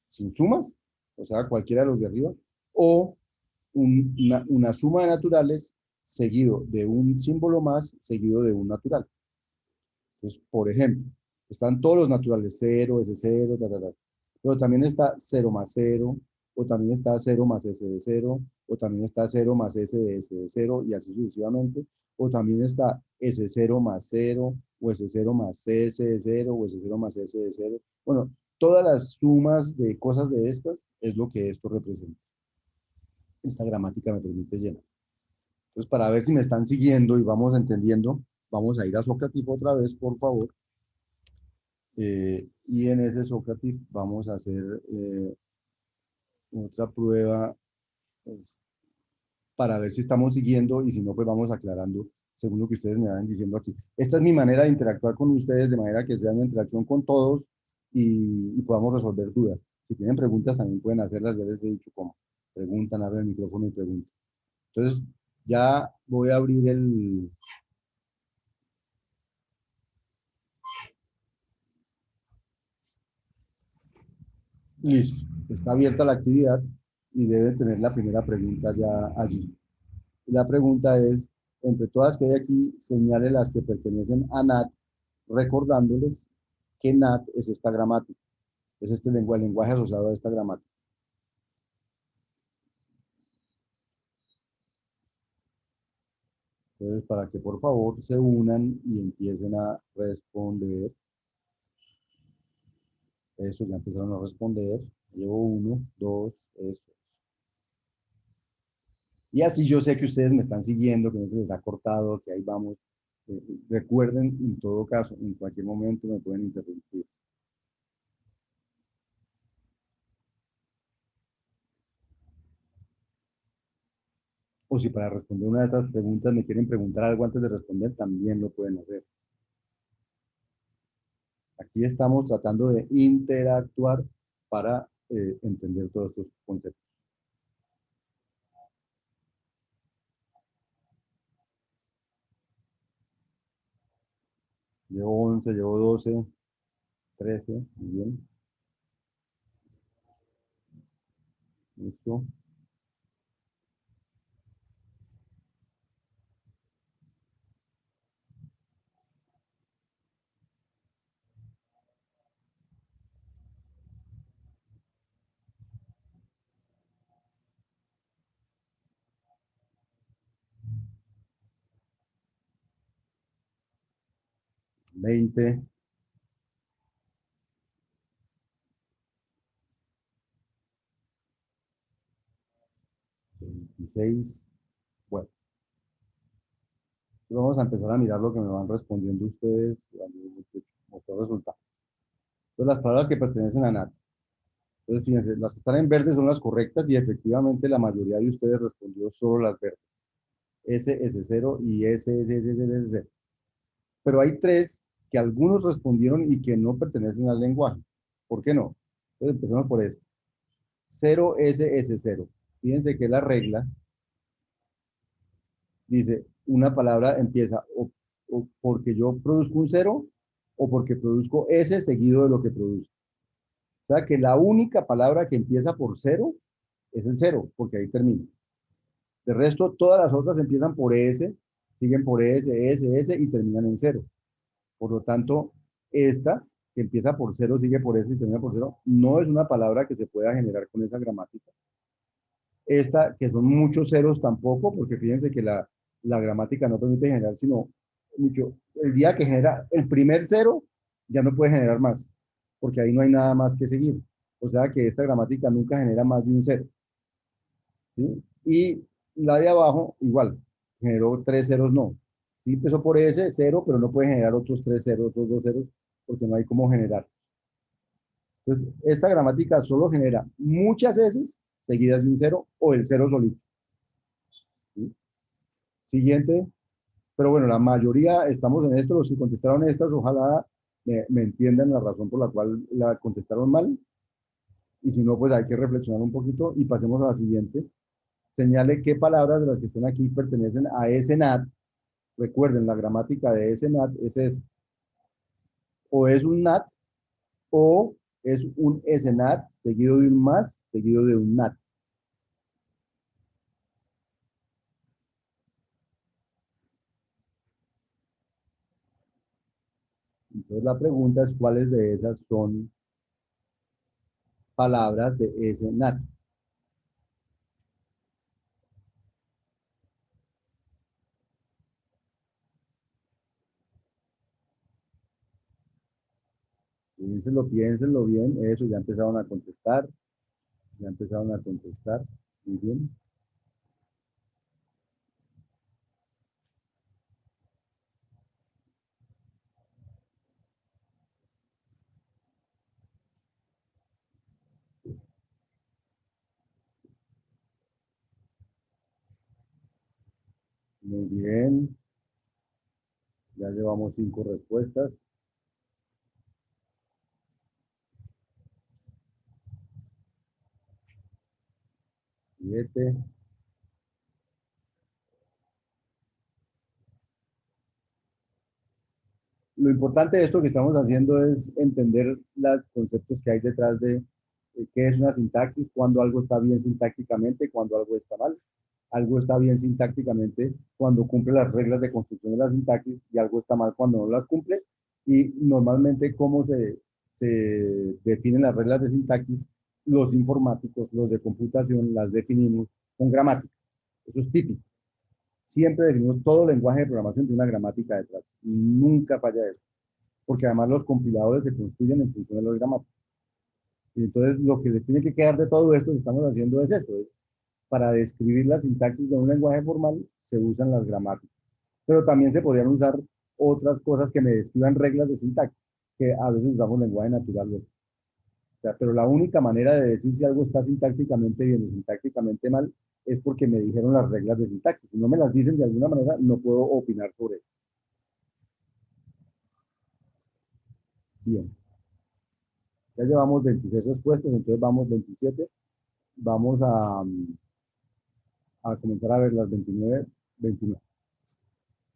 sin sumas, o sea, cualquiera de los de arriba, o una suma de naturales seguido de un símbolo más, seguido de un natural. Entonces, por ejemplo, están todos los naturales, 0, S0, pero también está 0 más 0, o también está 0 más S de 0, o también está 0 más S de 0, y así sucesivamente, o también está S0 más 0, o S0 más S de 0, o S0 más S de 0. Bueno, todas las sumas de cosas de estas es lo que esto representa. Esta gramática me permite llenar. Entonces, para ver si me están siguiendo y vamos entendiendo, vamos a ir a Socrative otra vez, por favor. Y en ese Socrative vamos a hacer otra prueba pues, para ver si estamos siguiendo y si no, pues vamos aclarando según lo que ustedes me van diciendo aquí. Esta es mi manera de interactuar con ustedes, de manera que sea una interacción con todos y podamos resolver dudas. Si tienen preguntas también pueden hacerlas, ya les he dicho cómo. Preguntan, abren el micrófono y preguntan. Entonces, ya voy a abrir el... Listo, está abierta la actividad y debe tener la primera pregunta ya allí. La pregunta es, entre todas que hay aquí, señale las que pertenecen a NAT, recordándoles que NAT es esta gramática. Es este lenguaje, el lenguaje asociado a esta gramática. Entonces, para que por favor se unan y empiecen a responder. Eso, ya empezaron a responder. Llevo uno, dos, eso. Y así yo sé que ustedes me están siguiendo, que no se les ha cortado, que ahí vamos. Recuerden, en todo caso, en cualquier momento me pueden interrumpir. O si para responder una de estas preguntas me quieren preguntar algo antes de responder, también lo pueden hacer. Aquí estamos tratando de interactuar para entender todos estos conceptos. Llevo 11, llevo 12, 13, muy bien. Listo. 20, 26. Bueno, vamos a empezar a mirar lo que me van respondiendo ustedes. Como todo resultado. Entonces, las palabras que pertenecen a NAT. Entonces, fíjense, las que están en verde son las correctas y efectivamente la mayoría de ustedes respondió solo las verdes. S, S0 y S, S, S, S, S, S. Pero hay tres que algunos respondieron y que no pertenecen al lenguaje. ¿Por qué no? Entonces empezamos por este. 0SS0. Fíjense que la regla dice, una palabra empieza o porque yo produzco un cero o porque produzco S seguido de lo que produzco. O sea que la única palabra que empieza por cero es el cero, porque ahí termina. De resto, todas las otras empiezan por S, siguen por S y terminan en cero. Por lo tanto, esta, que empieza por cero, sigue por S y termina por cero, no es una palabra que se pueda generar con esa gramática. Esta, que son muchos ceros tampoco, porque fíjense que la gramática no permite generar sino mucho. El día que genera el primer cero, ya no puede generar más, porque ahí no hay nada más que seguir. O sea que esta gramática nunca genera más de un cero. ¿Sí? Y la de abajo, igual, generó tres ceros, no. Sí empezó por ese cero, pero no puede generar otros tres ceros, otros dos ceros, porque no hay cómo generar. Entonces, esta gramática solo genera muchas S seguidas de un cero o el cero solito. ¿Sí? Siguiente, pero bueno, la mayoría estamos en esto, los que contestaron estas, ojalá me entiendan la razón por la cual la contestaron mal, y si no, pues hay que reflexionar un poquito y pasemos a la siguiente. Señale qué palabras de las que están aquí pertenecen a ese NAT. Recuerden, la gramática de ese NAT es esta. O es un NAT o es un SNAT seguido de un más, seguido de un NAT. Entonces la pregunta es cuáles de esas son palabras de ese NAT. Piénsenlo bien, eso, ya empezaron a contestar, ya empezaron a contestar, muy bien. Muy bien, ya llevamos 5 respuestas. 7. Lo importante de esto que estamos haciendo es entender los conceptos que hay detrás de qué es una sintaxis, cuando algo está bien sintácticamente, cuando algo está mal. Algo está bien sintácticamente cuando cumple las reglas de construcción de la sintaxis y algo está mal cuando no las cumple. Y normalmente cómo se definen las reglas de sintaxis, los informáticos, los de computación, las definimos con gramáticas. Eso es típico. Siempre definimos todo lenguaje de programación de una gramática detrás. Nunca falla eso. Porque además los compiladores se construyen en función de las gramáticas. Y entonces lo que les tiene que quedar de todo esto que estamos haciendo es esto. Es, para describir la sintaxis de un lenguaje formal se usan las gramáticas. Pero también se podrían usar otras cosas que me describan reglas de sintaxis, que a veces usamos lenguaje natural. O sea, pero la única manera de decir si algo está sintácticamente bien o sintácticamente mal es porque me dijeron las reglas de sintaxis. Si no me las dicen de alguna manera, no puedo opinar sobre eso. Bien, ya llevamos 26 respuestas, entonces vamos 27. Vamos a comenzar a ver las 29, 29.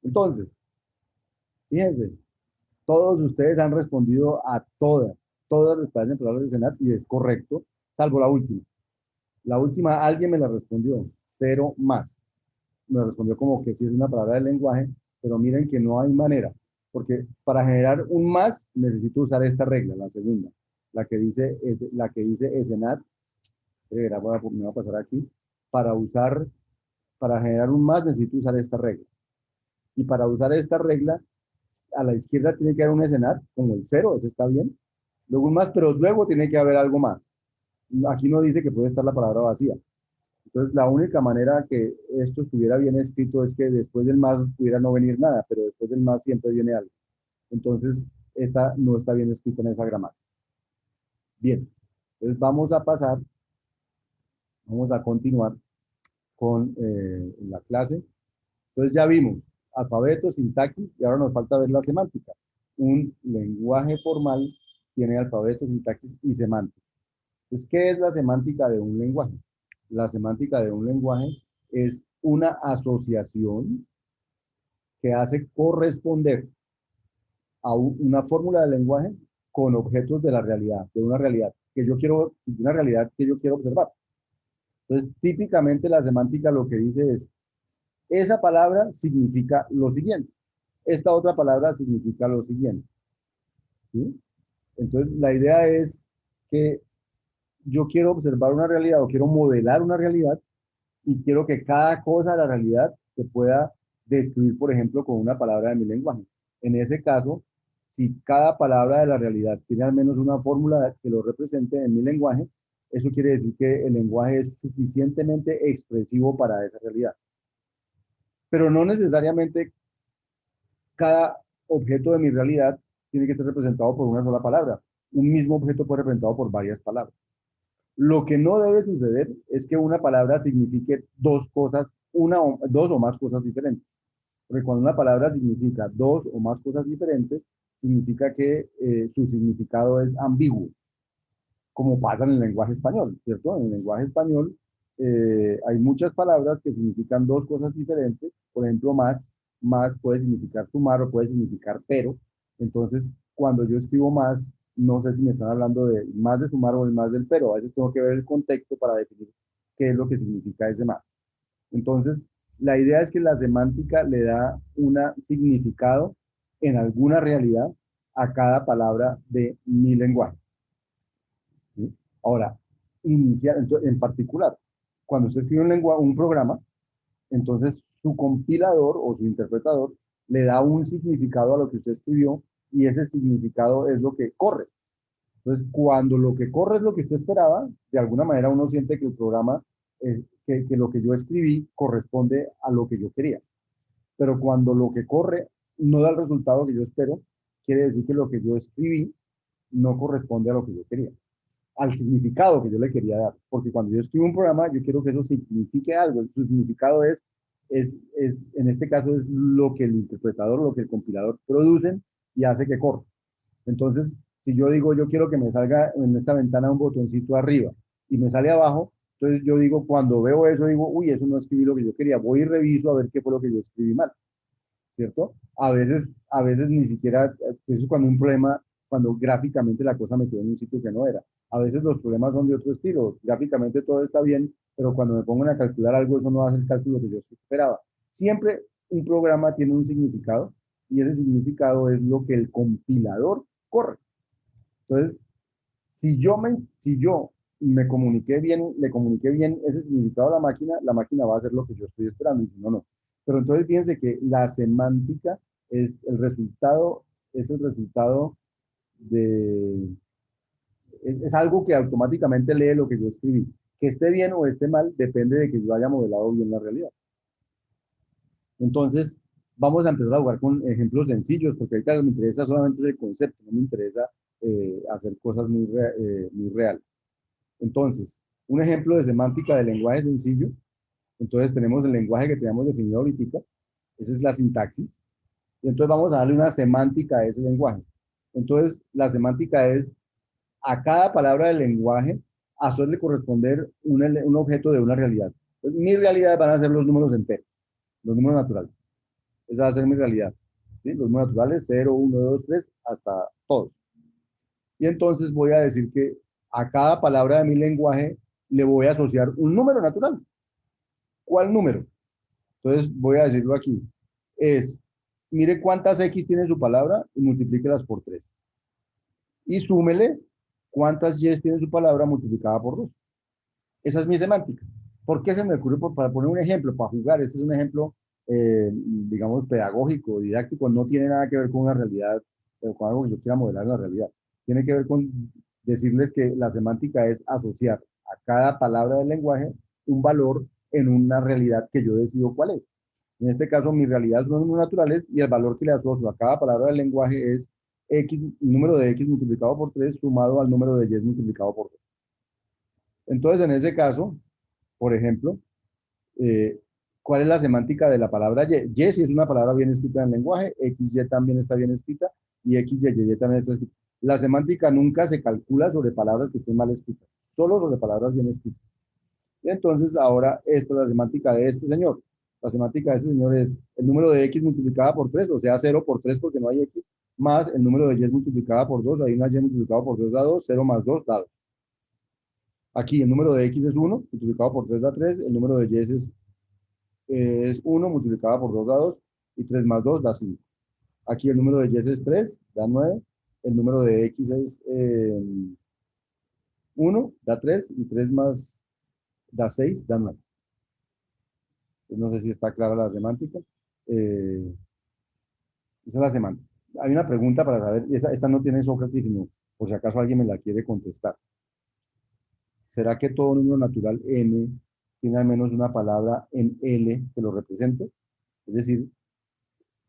Entonces, fíjense, todos ustedes han respondido a todas las palabras de Senat y es correcto, salvo la última. La última, alguien me la respondió, cero más. Me respondió como que sí es una palabra del lenguaje, pero miren que no hay manera, porque para generar un más necesito usar esta regla, la segunda, la que dice Senat, me va a pasar aquí, para usar, para generar un más necesito usar esta regla. Y para usar esta regla, a la izquierda tiene que haber un escenar, como el cero, eso está bien. Luego un más, pero luego tiene que haber algo más. Aquí no dice que puede estar la palabra vacía. Entonces, la única manera que esto estuviera bien escrito es que después del más pudiera no venir nada, pero después del más siempre viene algo. Entonces, esta no está bien escrita en esa gramática. Bien, entonces vamos a continuar con la clase. Entonces ya vimos alfabeto, sintaxis, y ahora nos falta ver la semántica. Un lenguaje formal tiene alfabeto, sintaxis y semántica. Entonces, ¿qué es la semántica de un lenguaje? La semántica de un lenguaje es una asociación que hace corresponder a una fórmula del lenguaje con objetos de la realidad, de una realidad que yo quiero, de una realidad que yo quiero observar. Entonces, típicamente la semántica lo que dice es, esa palabra significa lo siguiente. Esta otra palabra significa lo siguiente. ¿Sí? Entonces, la idea es que yo quiero observar una realidad o quiero modelar una realidad y quiero que cada cosa de la realidad se pueda describir, por ejemplo, con una palabra de mi lenguaje. En ese caso, si cada palabra de la realidad tiene al menos una fórmula que lo represente en mi lenguaje, eso quiere decir que el lenguaje es suficientemente expresivo para esa realidad. Pero no necesariamente cada objeto de mi realidad tiene que ser representado por una sola palabra. Un mismo objeto puede ser representado por varias palabras. Lo que no debe suceder es que una palabra signifique dos cosas, dos o más cosas diferentes. Porque cuando una palabra significa dos o más cosas diferentes, significa que su significado es ambiguo, como pasa en el lenguaje español, ¿cierto? En el lenguaje español hay muchas palabras que significan dos cosas diferentes. Por ejemplo, más puede significar sumar o puede significar pero. Entonces, cuando yo escribo más, no sé si me están hablando de más de sumar o de más del pero. A veces tengo que ver el contexto para definir qué es lo que significa ese más. Entonces, la idea es que la semántica le da un significado en alguna realidad a cada palabra de mi lenguaje. ¿Sí? Ahora, en particular, cuando usted escribe un programa, entonces su compilador o su interpretador le da un significado a lo que usted escribió y ese significado es lo que corre. Entonces, cuando lo que corre es lo que usted esperaba, de alguna manera uno siente que el programa, que lo que yo escribí corresponde a lo que yo quería. Pero cuando lo que corre no da el resultado que yo espero, quiere decir que lo que yo escribí no corresponde a lo que yo quería, al significado que yo le quería dar. Porque cuando yo escribo un programa, yo quiero que eso signifique algo. Su significado en este caso, es lo que el interpretador, lo que el compilador producen y hace que corra. Entonces, si yo digo, yo quiero que me salga en esta ventana un botoncito arriba y me sale abajo, entonces yo digo, cuando veo eso, digo, uy, eso no escribí lo que yo quería. Voy y reviso a ver qué fue lo que yo escribí mal. ¿Cierto? A veces ni siquiera, eso es cuando un problema, cuando gráficamente la cosa me quedó en un sitio que no era. A veces los problemas son de otro estilo, gráficamente todo está bien, pero cuando me pongo a calcular algo, eso no hace el cálculo que yo esperaba. Siempre un programa tiene un significado y ese significado es lo que el compilador corre. Entonces, si yo me comuniqué bien, le comuniqué bien ese significado a la máquina va a hacer lo que yo estoy esperando, y si no, no. Pero entonces fíjense que la semántica es es el resultado de, es algo que automáticamente lee lo que yo escribí. Que esté bien o esté mal depende de que yo haya modelado bien la realidad. Entonces, vamos a empezar a jugar con ejemplos sencillos, porque ahorita me interesa solamente el concepto, no me interesa hacer cosas muy reales. Entonces, un ejemplo de semántica de lenguaje sencillo. Entonces, tenemos el lenguaje que teníamos definido ahorita. Esa es la sintaxis. Y entonces vamos a darle una semántica a ese lenguaje. Entonces, la semántica es a cada palabra del lenguaje hacerle corresponder un objeto de una realidad. Entonces, mi realidad van a ser los números enteros, los números naturales. Esa va a ser mi realidad. ¿Sí? Los números naturales, 0, 1, 2, 3, hasta todos. Y entonces voy a decir que a cada palabra de mi lenguaje le voy a asociar un número natural. ¿Cuál número? Entonces voy a decirlo aquí. Es, mire cuántas X tiene su palabra y multiplíquelas por 3. Y súmele cuántas Y tiene su palabra multiplicada por 2. Esa es mi semántica. ¿Por qué se me ocurre? Para poner un ejemplo, para jugar. Este es un ejemplo, digamos, pedagógico, didáctico. No tiene nada que ver con una realidad, con algo que yo quiera modelar en la realidad. Tiene que ver con decirles que la semántica es asociar a cada palabra del lenguaje un valor en una realidad que yo decido cuál es. En este caso, mi realidad son los números naturales y el valor que le asocio a cada palabra del lenguaje es X, el número de X multiplicado por 3 sumado al número de Y multiplicado por 2. Entonces, en ese caso, por ejemplo, eh, ¿cuál es la semántica de la palabra Y? Y si es una palabra bien escrita en el lenguaje, XY también está bien escrita y XY también está escrita. La semántica nunca se calcula sobre palabras que estén mal escritas, solo sobre palabras bien escritas. Y entonces ahora esta es la semántica de este señor. La semántica de este señor es el número de X multiplicada por 3, o sea, 0 por 3 porque no hay X, más el número de Y multiplicada por 2, hay una Y multiplicada por 2 da 2, 0 más 2 da 2. Aquí el número de X es 1, multiplicado por 3 da 3, el número de Y es 1 multiplicado por 2 da 2 y 3 más 2 da 5. Aquí el número de Y es 3, da 9, el número de X es 1, da 3 y 3 más da 6, da 9. No sé si está clara la semántica. Eh, esa es la semántica. Hay una pregunta para saber, y esta no tiene Sócrates, sino por si acaso alguien me la quiere contestar. ¿Será que todo número natural n tiene al menos una palabra en L que lo represente? Es decir,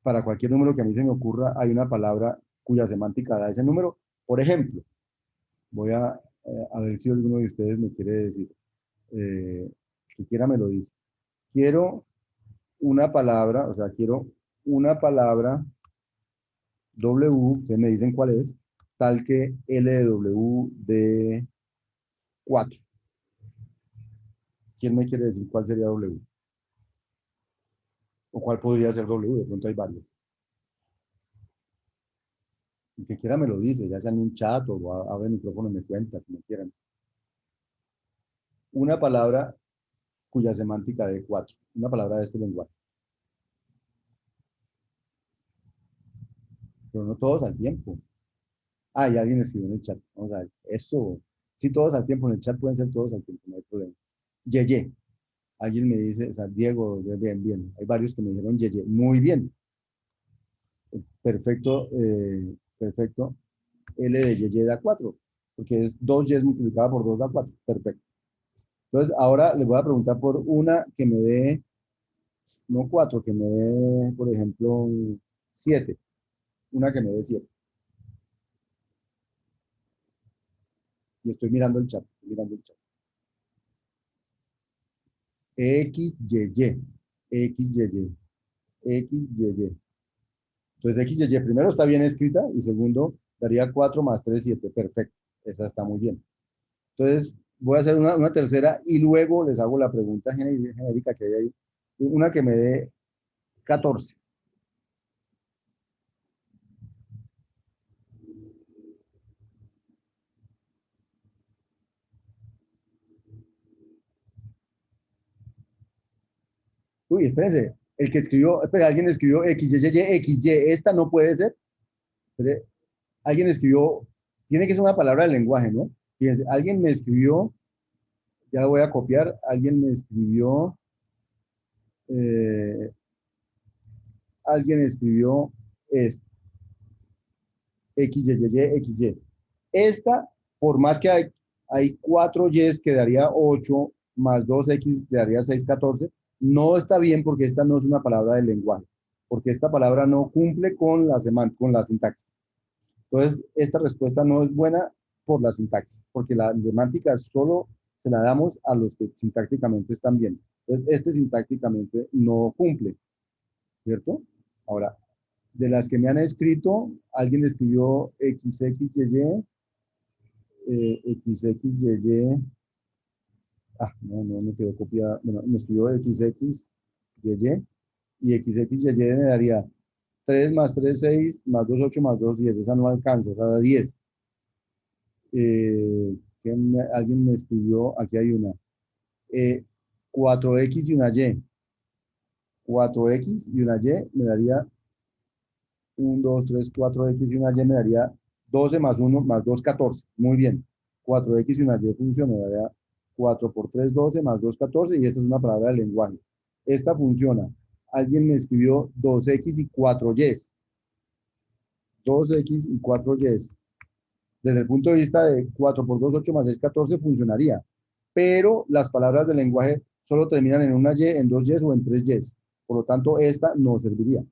para cualquier número que a mí se me ocurra, hay una palabra cuya semántica da ese número. Por ejemplo, voy a ver si alguno de ustedes me quiere decir, que quiera me lo dice. Quiero una palabra, o sea, quiero una palabra W, ustedes me dicen cuál es, tal que L de W de 4. ¿Quién me quiere decir cuál sería W? ¿O cuál podría ser W? De pronto hay varias. El que quiera me lo dice, ya sea en un chat o abre el micrófono y me cuenta, como quieran. Una palabra cuya semántica de 4. Una palabra de este lenguaje. Pero no todos al tiempo. Ah, y alguien escribió en el chat. Vamos a ver. Eso, sí, todos al tiempo. En el chat pueden ser todos al tiempo, no hay problema. Yeye. Alguien me dice, o sea, Diego, bien, bien. Hay varios que me dijeron Yeye. Muy bien. Perfecto, perfecto. L de Yeye da 4, porque es 2 Y multiplicada por 2 da 4. Perfecto. Entonces, ahora les voy a preguntar por una que me dé, no 4, que me dé, por ejemplo, 7. Una que me dé 7. Y estoy mirando el chat, estoy mirando el chat. X, Y, Y. X, Y, Y. X, Y, Y. Entonces, X, Y, Y primero está bien escrita y segundo daría 4 más 3, 7. Perfecto. Esa está muy bien. Entonces, voy a hacer una tercera y luego les hago la pregunta genérica que hay ahí. Una que me dé 14. Uy, espérense. El que escribió, espera, alguien escribió X, Y, Y, X, Y. Esta no puede ser. Espere, alguien escribió Tiene que ser una palabra del lenguaje, ¿no? Fíjense, alguien me escribió, ya lo voy a copiar, alguien me escribió, eh, alguien escribió esto, X, Y, Y, X, Y. Esta, por más que hay 4 Y's que daría 8, más 2X daría 6, 14, no está bien porque esta no es una palabra del lenguaje, porque esta palabra no cumple con la sintaxis. Entonces, esta respuesta no es buena por la sintaxis, porque la semántica solo se la damos a los que sintácticamente están bien. Entonces, este sintácticamente no cumple, ¿cierto? Ahora, de las que me han escrito, alguien escribió XXYY, XXYY, no me quedó copiada, bueno, me escribió XXYY, y XXYY me daría 3 más 3 6, más 2 8, más 2 10, esa no alcanza, esa da 10. Alguien me escribió, aquí hay una, 4X y una Y, 4X y una Y me daría 1, 2, 3, 4X y una Y me daría 12 más 1 más 2, 14. Muy bien. 4X y una Y funciona, me daría 4 por 3, 12 más 2, 14 y esta es una palabra del lenguaje. Esta funciona. Alguien me escribió 2X y 4Y. 2X y 4Y. Desde el punto de vista de 4 por 2, 8 más 6, 14 funcionaría. Pero las palabras del lenguaje solo terminan en una Y, en 2 Y o en 3 Y. Por lo tanto, esta no serviría.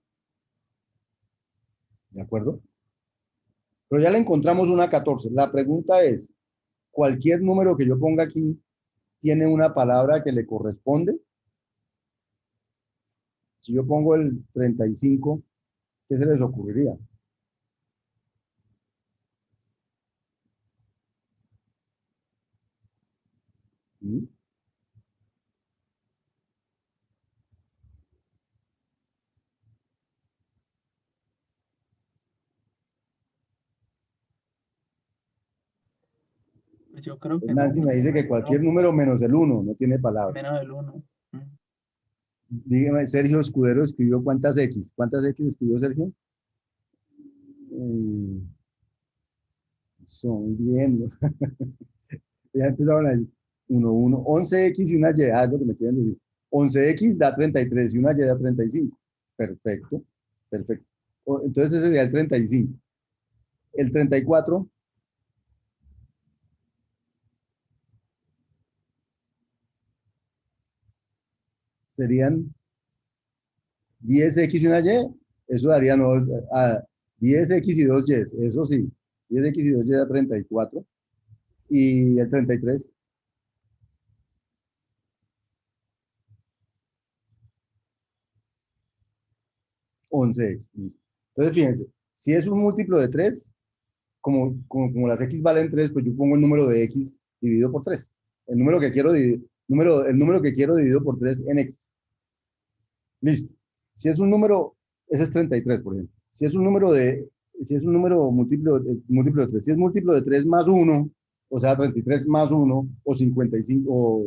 ¿De acuerdo? Pero ya le encontramos una 14. La pregunta es, ¿cualquier número que yo ponga aquí tiene una palabra que le corresponde? Si yo pongo el 35, ¿qué se les ocurriría? ¿Mm? Pues yo creo que el Nancy 1, me dice que cualquier número menos el 1 no tiene palabra. menos el 1. Dígame, Sergio Escudero escribió ¿cuántas X? ¿Cuántas X escribió Sergio? Mm, Son bien, ¿no? Ya empezaron a decir 1, 1, 11X y una Y, es lo que me quieren decir. 11X da 33 y una Y da 35. Perfecto, perfecto. Entonces ese sería el 35. El 34 serían 10X y una Y. Eso daría no, 10X y 2 Y, eso sí. 10X y 2Y da 34. Y el 33, 11X. Listo. Entonces fíjense, si es un múltiplo de 3, como las X valen 3, pues yo pongo el número de X dividido por 3. El número que quiero dividir, el número que quiero dividido por 3 en X. Listo. Si es un número, ese es 33, por ejemplo. Si es un número múltiplo de 3, si es múltiplo de 3 más 1, o sea, 33 más 1, o 55, o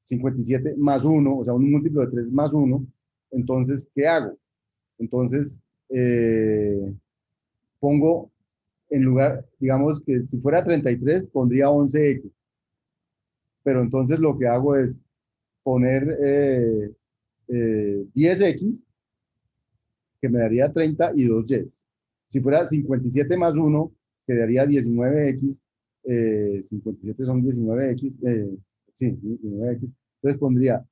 57 más 1, o sea, un múltiplo de 3 más 1, entonces, ¿qué hago? Entonces, pongo en lugar, digamos que si fuera 33, pondría 11X, pero entonces lo que hago es poner 10X, que me daría 30 y 2Y. Si fuera 57 más 1, quedaría 19X, 57 son 19X, sí, 19X, entonces pondría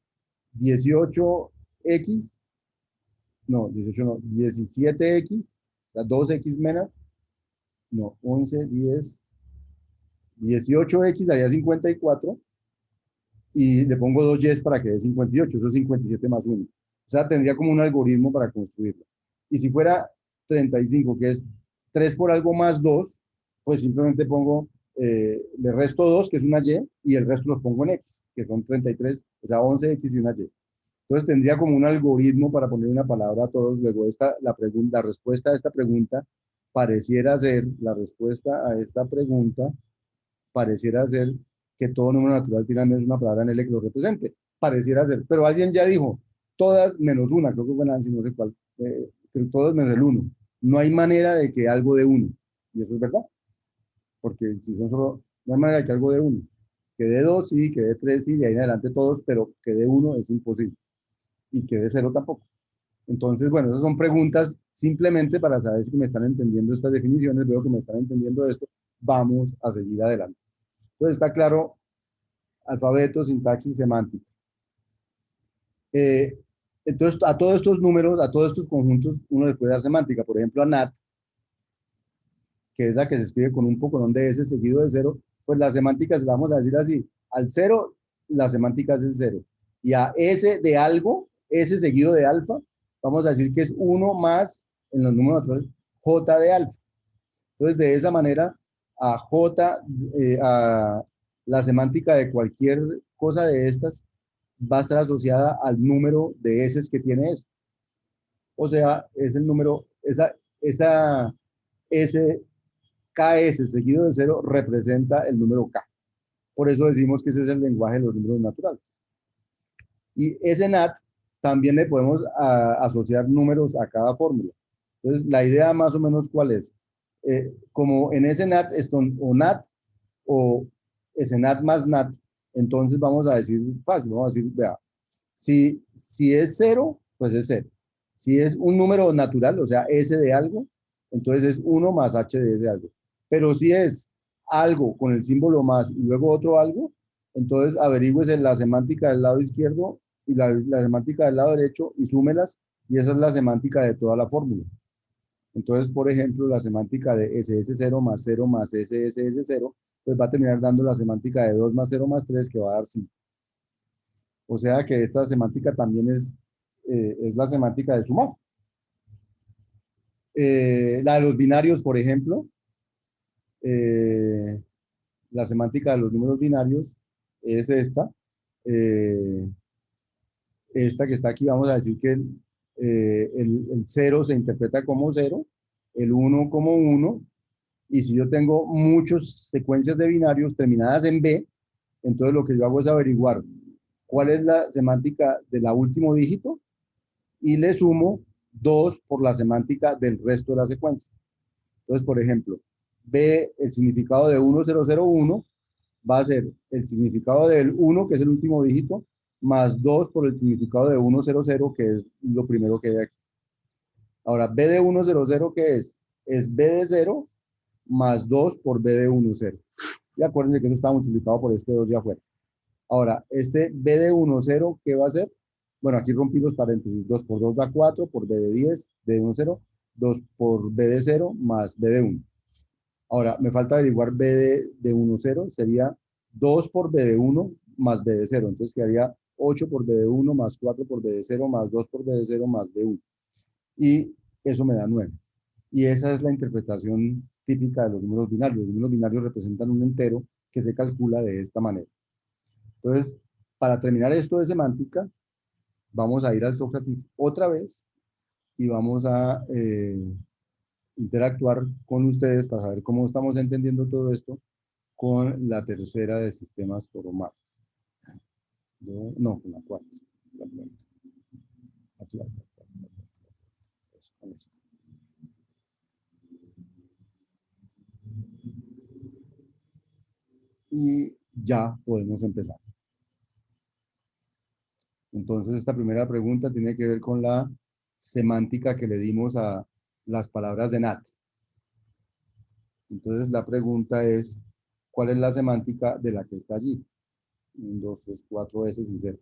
18X, no, 18 no, 17X, o sea, 2X menos, no, 11, 10, 18X daría 54 y le pongo 2 Ys para que dé 58, eso es 57 más 1. O sea, tendría como un algoritmo para construirlo. Y si fuera 35, que es 3 por algo más 2, pues simplemente pongo, le resto 2, que es una y el resto los pongo en X, que son 33, o sea, 11X y una Y. Entonces tendría como un algoritmo para poner una palabra a todos. Luego la respuesta a esta pregunta pareciera ser, la respuesta a esta pregunta pareciera ser que todo número natural tiene al menos una palabra en L que lo represente. Pareciera ser, pero alguien ya dijo, todas menos una, creo que fue Nancy, no sé cuál, todas menos el uno. No hay manera de que algo de uno. Y eso es verdad. porque si son solo, no hay manera de que algo de uno. Que de dos sí, que de tres sí, de ahí en adelante todos, pero que de uno es imposible. Y que de cero tampoco. Entonces, bueno, esas son preguntas simplemente para saber si me están entendiendo estas definiciones, veo que me están entendiendo esto, vamos a seguir adelante. Entonces está claro, alfabeto, sintaxis, semántica. Eh, entonces, a todos estos números, a todos estos conjuntos, uno les puede dar semántica. Por ejemplo, a NAT, que es la que se escribe con un poco de S seguido de cero, pues la semántica se la vamos a decir así. Al cero, la semántica es el cero. Y a S de algo, S seguido de alfa, vamos a decir que es uno más, en los números naturales, J de alfa. Entonces, de esa manera, a J, a la semántica de cualquier cosa de estas va a estar asociada al número de S que tiene eso. O sea, es el número, esa S, KS seguido de cero representa el número K. Por eso decimos que ese es el lenguaje de los números naturales. Y ese NAT también le podemos asociar números a cada fórmula. Entonces, la idea más o menos cuál es. Como en ese NAT es o NAT o ese NAT más NAT, entonces vamos a decir fácil, vamos a decir, vea, si es cero, pues es cero. Si es un número natural, o sea, S de algo, entonces es 1 más H de algo. Pero si es algo con el símbolo más y luego otro algo, entonces averigües la semántica del lado izquierdo y la semántica del lado derecho y súmelas, y esa es la semántica de toda la fórmula. Entonces, por ejemplo, la semántica de SS0 más 0 más SSS0, pues va a terminar dando la semántica de 2 más 0 más 3, que va a dar 5. O sea que esta semántica también es la semántica de sumar. La de los binarios, por ejemplo, eh, la semántica de los números binarios es esta. Eh, esta que está aquí, vamos a decir que el 0 se interpreta como 0, el 1 como 1, y si yo tengo muchas secuencias de binarios terminadas en B, entonces lo que yo hago es averiguar cuál es la semántica del último dígito y le sumo 2 por la semántica del resto de la secuencia. Entonces, por ejemplo, B, el significado de 1001 va a ser el significado del 1, que es el último dígito, más 2 por el significado de 100, que es lo primero que hay aquí. Ahora, B de 100, ¿qué es? Es B de 0 más 2 por B de 10. Y acuérdense que eso está multiplicado por este 2 de afuera. Ahora, este B de 10, ¿qué va a ser? Bueno, aquí rompí los paréntesis. 2 por 2 da 4, por B de 10, B de 10, 2 por B de 0 más B de 1. Ahora, me falta averiguar B de 10, sería 2 por B de 1 más B de 0. Entonces quedaría 8 por B de 1 más 4 por B de 0 más 2 por B de 0 más B de 1. Y eso me da 9. Y esa es la interpretación típica de los números binarios. Los números binarios representan un entero que se calcula de esta manera. Entonces, para terminar esto de semántica, vamos a ir al Sócrates otra vez y vamos a interactuar con ustedes para saber cómo estamos entendiendo todo esto con la tercera de sistemas formales. No, con la cuarta. Y ya podemos empezar. Entonces, esta primera pregunta tiene que ver con la semántica que le dimos a las palabras de NAT. Entonces, la pregunta es, ¿cuál es la semántica de la que está allí? 1, 2, 3, 4 S y 0.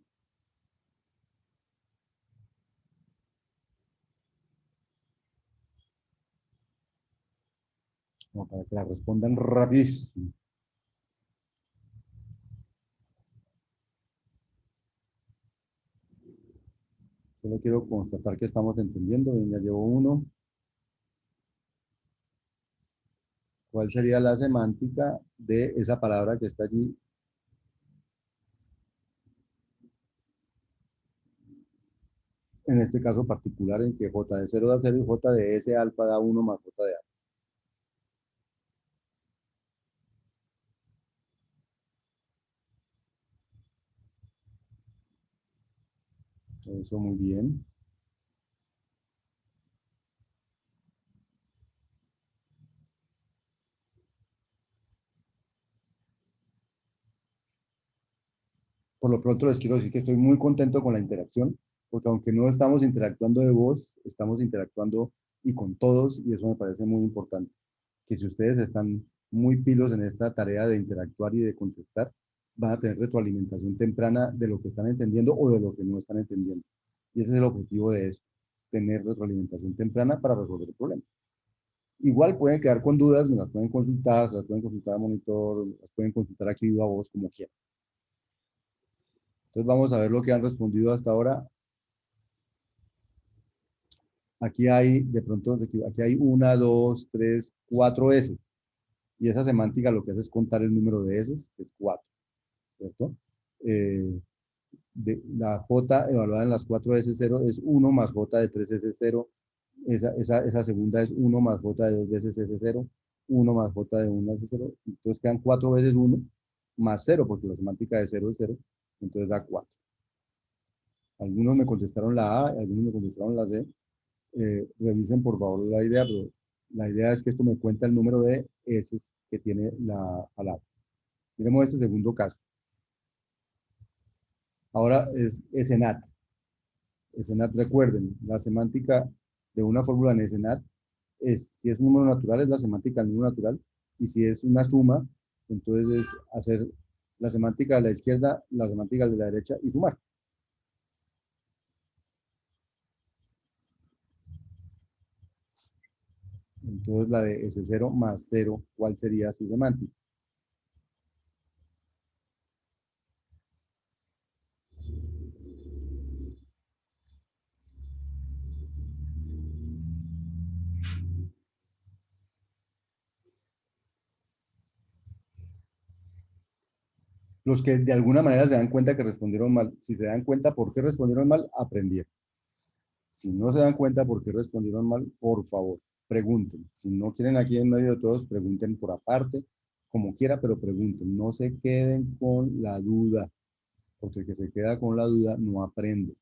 Como para que la respondan rapidísimo. Solo quiero constatar que estamos entendiendo. Bien, ya llevo uno. ¿Cuál sería la semántica de esa palabra que está allí? En este caso particular, en que J de 0 da 0 y J de S alfa da 1 más J de alfa. Eso, muy bien. Por lo pronto les quiero decir que estoy muy contento con la interacción, porque aunque no estamos interactuando de voz, estamos interactuando y con todos, y eso me parece muy importante. Que si ustedes están muy pilos en esta tarea de interactuar y de contestar, van a tener retroalimentación temprana de lo que están entendiendo o de lo que no están entendiendo. Y ese es el objetivo de eso, tener retroalimentación temprana para resolver el problema. Igual pueden quedar con dudas, me las pueden consultar, se las pueden consultar a monitor, las pueden consultar aquí viva voz como quieran. Entonces vamos a ver lo que han respondido hasta ahora. Aquí hay, de pronto, aquí hay una, dos, tres, cuatro S. Y esa semántica lo que hace es contar el número de S, que es 4, ¿cierto? La J evaluada en las 4 S0 es 1 más J de 3 S0. Esa segunda es 1 más J de 2 veces S0, 1 más J de 1 S0. Entonces quedan 4 veces 1 más 0, porque la semántica de 0 es 0. Entonces da 4. Algunos me contestaron la A, algunos me contestaron la C. Revisen por favor la idea, pero la idea es que esto me cuenta el número de S que tiene la palabra. Miremos este segundo caso. Ahora es SNAT. SNAT, recuerden, la semántica de una fórmula en SNAT es, si es un número natural, es la semántica del número natural, y si es una suma, entonces es hacer la semántica de la izquierda, la semántica de la derecha y sumar. Entonces la de S0 más 0, ¿cuál sería su semántica? Los que de alguna manera se dan cuenta que respondieron mal, si se dan cuenta por qué respondieron mal, aprendieron. Si no se dan cuenta por qué respondieron mal, por favor, pregunten. Si no quieren aquí en medio de todos, pregunten por aparte, como quiera, pero pregunten. No se queden con la duda, porque el que se queda con la duda no aprende.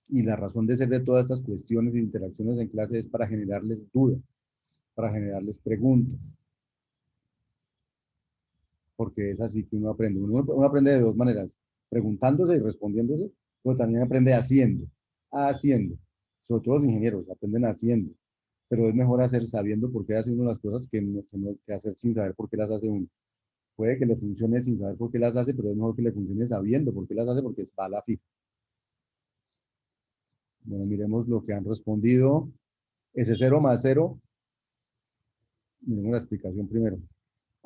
Y la razón de ser de todas estas cuestiones e interacciones en clase es para generarles dudas, para generarles preguntas. Porque es así que uno aprende. Uno aprende de dos maneras, preguntándose y respondiéndose, pero también aprende haciendo, haciendo. Sobre todo los ingenieros aprenden haciendo, pero es mejor hacer sabiendo por qué hace uno las cosas que hacer sin saber por qué las hace uno. Puede que le funcione sin saber por qué las hace, pero es mejor que le funcione sabiendo por qué las hace, porque está a la fija. Bueno, miremos lo que han respondido. S0 más 0, miremos la explicación primero.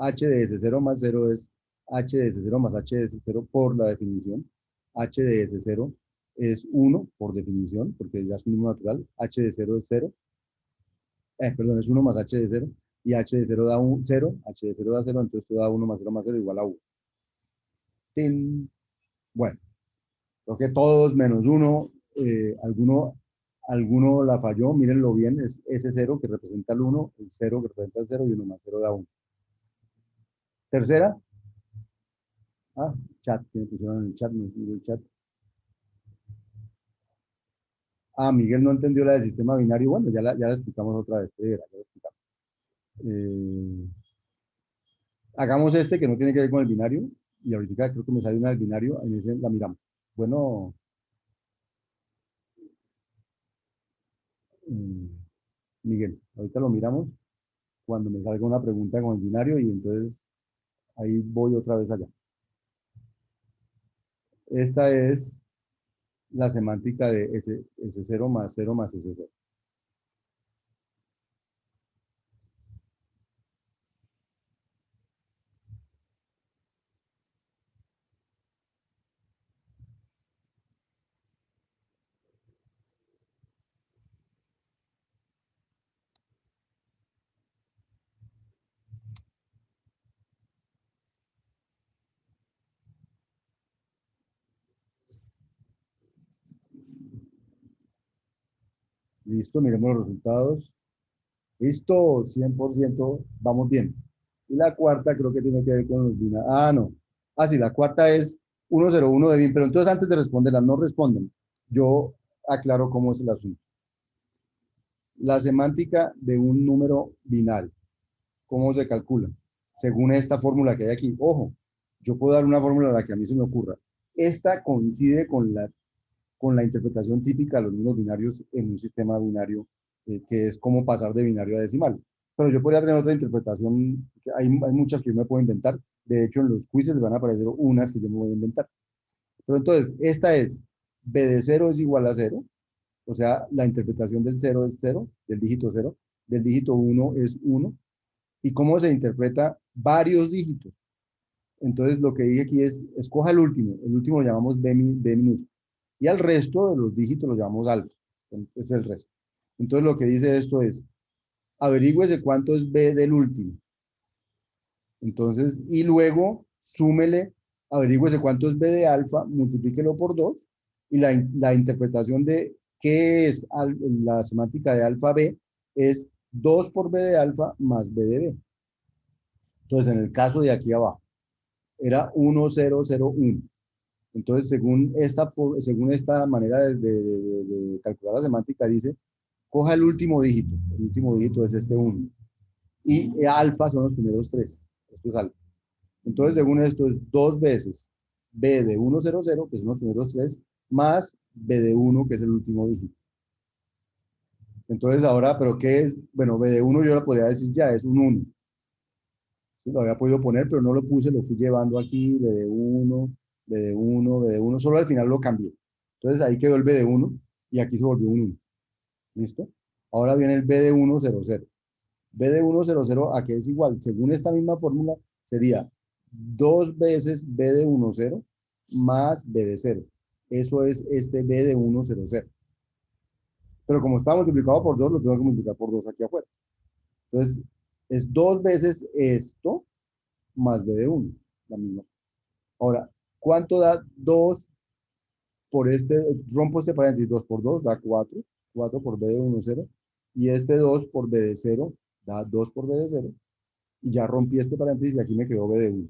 H de S0 más 0 es H de S0 más H de S0 por la definición. H de S0 es 1 por definición, porque ya es un número natural. H de 0 es 0. Perdón, es 1 más H de 0. Y H de 0 da 0. H de 0 da 0, entonces esto da 1 más 0 igual a 1. ¡Tin! Bueno, creo que todos menos 1. Alguno la falló, mírenlo bien, es S0 que representa el 1, el 0 que representa el 0 y 1 más 0 da 1. Tercera, chat, que me pusieron en el chat, el chat. Miguel no entendió la del sistema binario. Bueno, ya la explicamos otra vez. Ya la explicamos. Hagamos este que no tiene que ver con el binario. Y ahorita creo que me sale una del binario. En ese la miramos. Bueno, eh, Miguel, ahorita lo miramos cuando me salga una pregunta con el binario y entonces ahí voy otra vez allá. Esta es la semántica de S0 más 0 más S0. Listo, miremos los resultados. Listo, 100%, vamos bien. Y la cuarta creo que tiene que ver con los binarios. No. Sí, la cuarta es 101 de BIM, pero entonces antes de responderla, no responden. Yo aclaro cómo es el asunto. La semántica de un número binario, ¿cómo se calcula? según esta fórmula que hay aquí. Ojo, yo puedo dar una fórmula a la que a mí se me ocurra. Esta coincide con la interpretación típica de los números binarios en un sistema binario, que es como pasar de binario a decimal. Pero yo podría tener otra interpretación, hay muchas que yo me puedo inventar. De hecho, en los quizzes les van a aparecer unas que yo me voy a inventar. Pero entonces, esta es, b de 0 es igual a 0, o sea, la interpretación del 0 es 0, del dígito 0, del dígito 1 es 1, y cómo se interpreta varios dígitos. Entonces, lo que dije aquí es, escoja el último lo llamamos b minúsculo, y al resto de los dígitos los llamamos alfa, es el resto. Entonces, lo que dice esto es, averígüese cuánto es b del último. Entonces, y luego súmele, averígüese cuánto es b de alfa, multiplíquelo por 2, y la interpretación de qué es la semántica de alfa b es 2 por b de alfa más b de b. Entonces, en el caso de aquí abajo, era 1, 0, 0, 1. Entonces, según esta manera de calcular la semántica, dice, coja el último dígito es este 1, y alfa son los primeros 3, esto es alfa. Entonces, según esto, es 2 veces b de 1, 0, 0, que son los primeros 3, más b de 1, que es el último dígito. Entonces, ahora, ¿pero qué es? Bueno, b de 1 yo lo podría decir ya, es un 1. ¿Sí? Lo había podido poner, pero no lo puse, lo fui llevando aquí, b de 1, b de 1, b de 1, solo al final lo cambié. Entonces, ahí quedó el b de 1 y aquí se volvió un 1. ¿Listo? Ahora viene el b de 1, 0, 0. b de 1, 0, 0, ¿a qué es igual? Según esta misma fórmula, sería 2 veces b de 1, 0 más b de 0. Eso es este b de 1, 0, 0. Pero como está multiplicado por 2, lo tengo que multiplicar por 2 aquí afuera. Entonces, es 2 veces esto más b de 1. La misma. Ahora, ¿cuánto da 2 por este? Rompo este paréntesis, 2 por 2 da 4. 4 por b de 1, 0. Y este 2 por b de 0 da 2 por b de 0. Y ya rompí este paréntesis y aquí me quedó b de 1.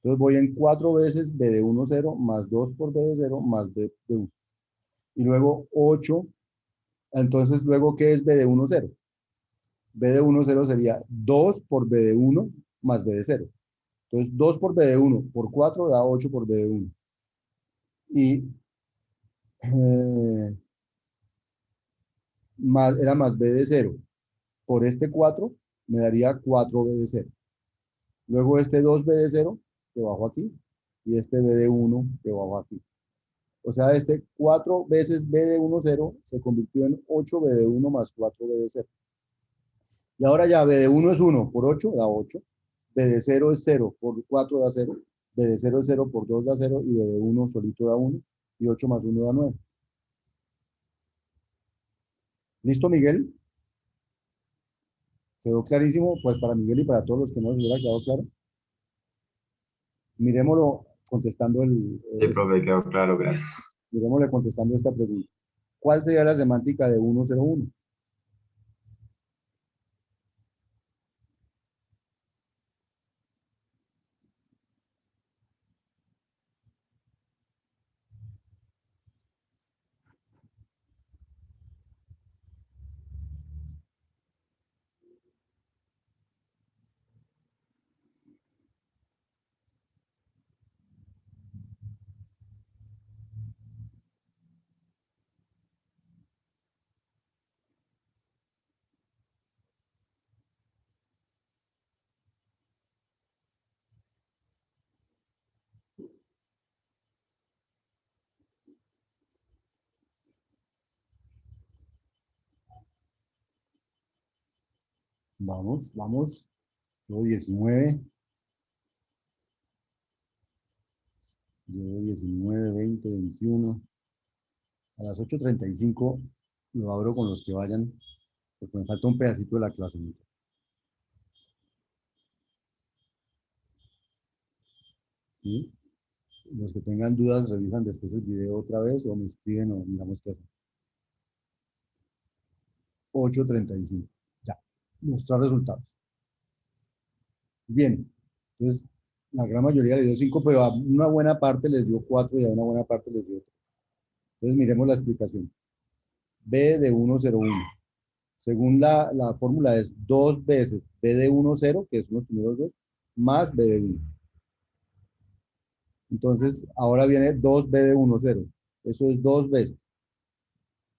Entonces voy en 4 veces b de 1, 0, más 2 por b de 0, más b de 1. Y luego 8. Entonces, luego, ¿qué es b de 1, 0? B de 1, 0 sería 2 por b de 1 más b de 0. Entonces, 2 por b de 1 por 4 da 8 por b de 1. Y era más b de 0. Por este 4 me daría 4b de 0. Luego este 2b de 0 que bajo aquí. Y este b de 1 que bajo aquí. O sea, este 4 veces b de 1, 0 se convirtió en 8b de 1 más 4b de 0. Y ahora ya b de 1 es 1 por 8 da 8. B de 0 es 0 por 4 da 0. B de 0 es 0 por 2 da 0. Y b de 1 solito da 1. Y 8 más 1 da 9. ¿Listo, Miguel? ¿Quedó clarísimo? Pues para Miguel y para todos los que no les hubiera quedado claro. Miremoslo contestando Sí, profe, quedó claro, gracias. miremosle contestando esta pregunta. ¿Cuál sería la semántica de 101? Vamos, vamos. Llevo 19. Llevo 19, 20, 21. A las 8:35 lo abro con los que vayan, porque me falta un pedacito de la clase. ¿Sí? Los que tengan dudas revisan después el video otra vez o me escriben o miramos qué hacen. 8:35. Ya. Mostrar resultados. Bien. Entonces, la gran mayoría le dio 5, pero a una buena parte les dio 4 y a una buena parte les dio 3. Entonces, miremos la explicación. B de 101. Según la fórmula es 2 veces B de 10, que son los primeros dos, más B de 1. Entonces, ahora viene 2B de 1, 0. Eso es 2 veces.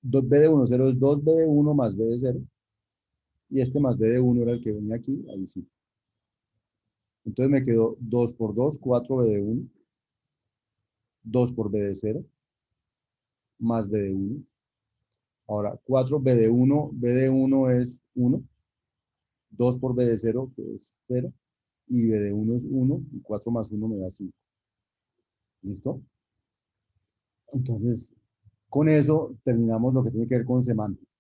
2B de 1, 0 es 2B de 1 más B de 0. Y este más B de 1 era el que venía aquí, ahí sí. Entonces me quedó 2 por 2, 4B de 1. 2 por B de 0, más B de 1. Ahora, 4B de 1, B de 1 es 1. 2 por B de 0, que es 0. Y B de 1 es 1. Y 4 más 1 me da 5. ¿Listo? Entonces, con eso terminamos lo que tiene que ver con semántica.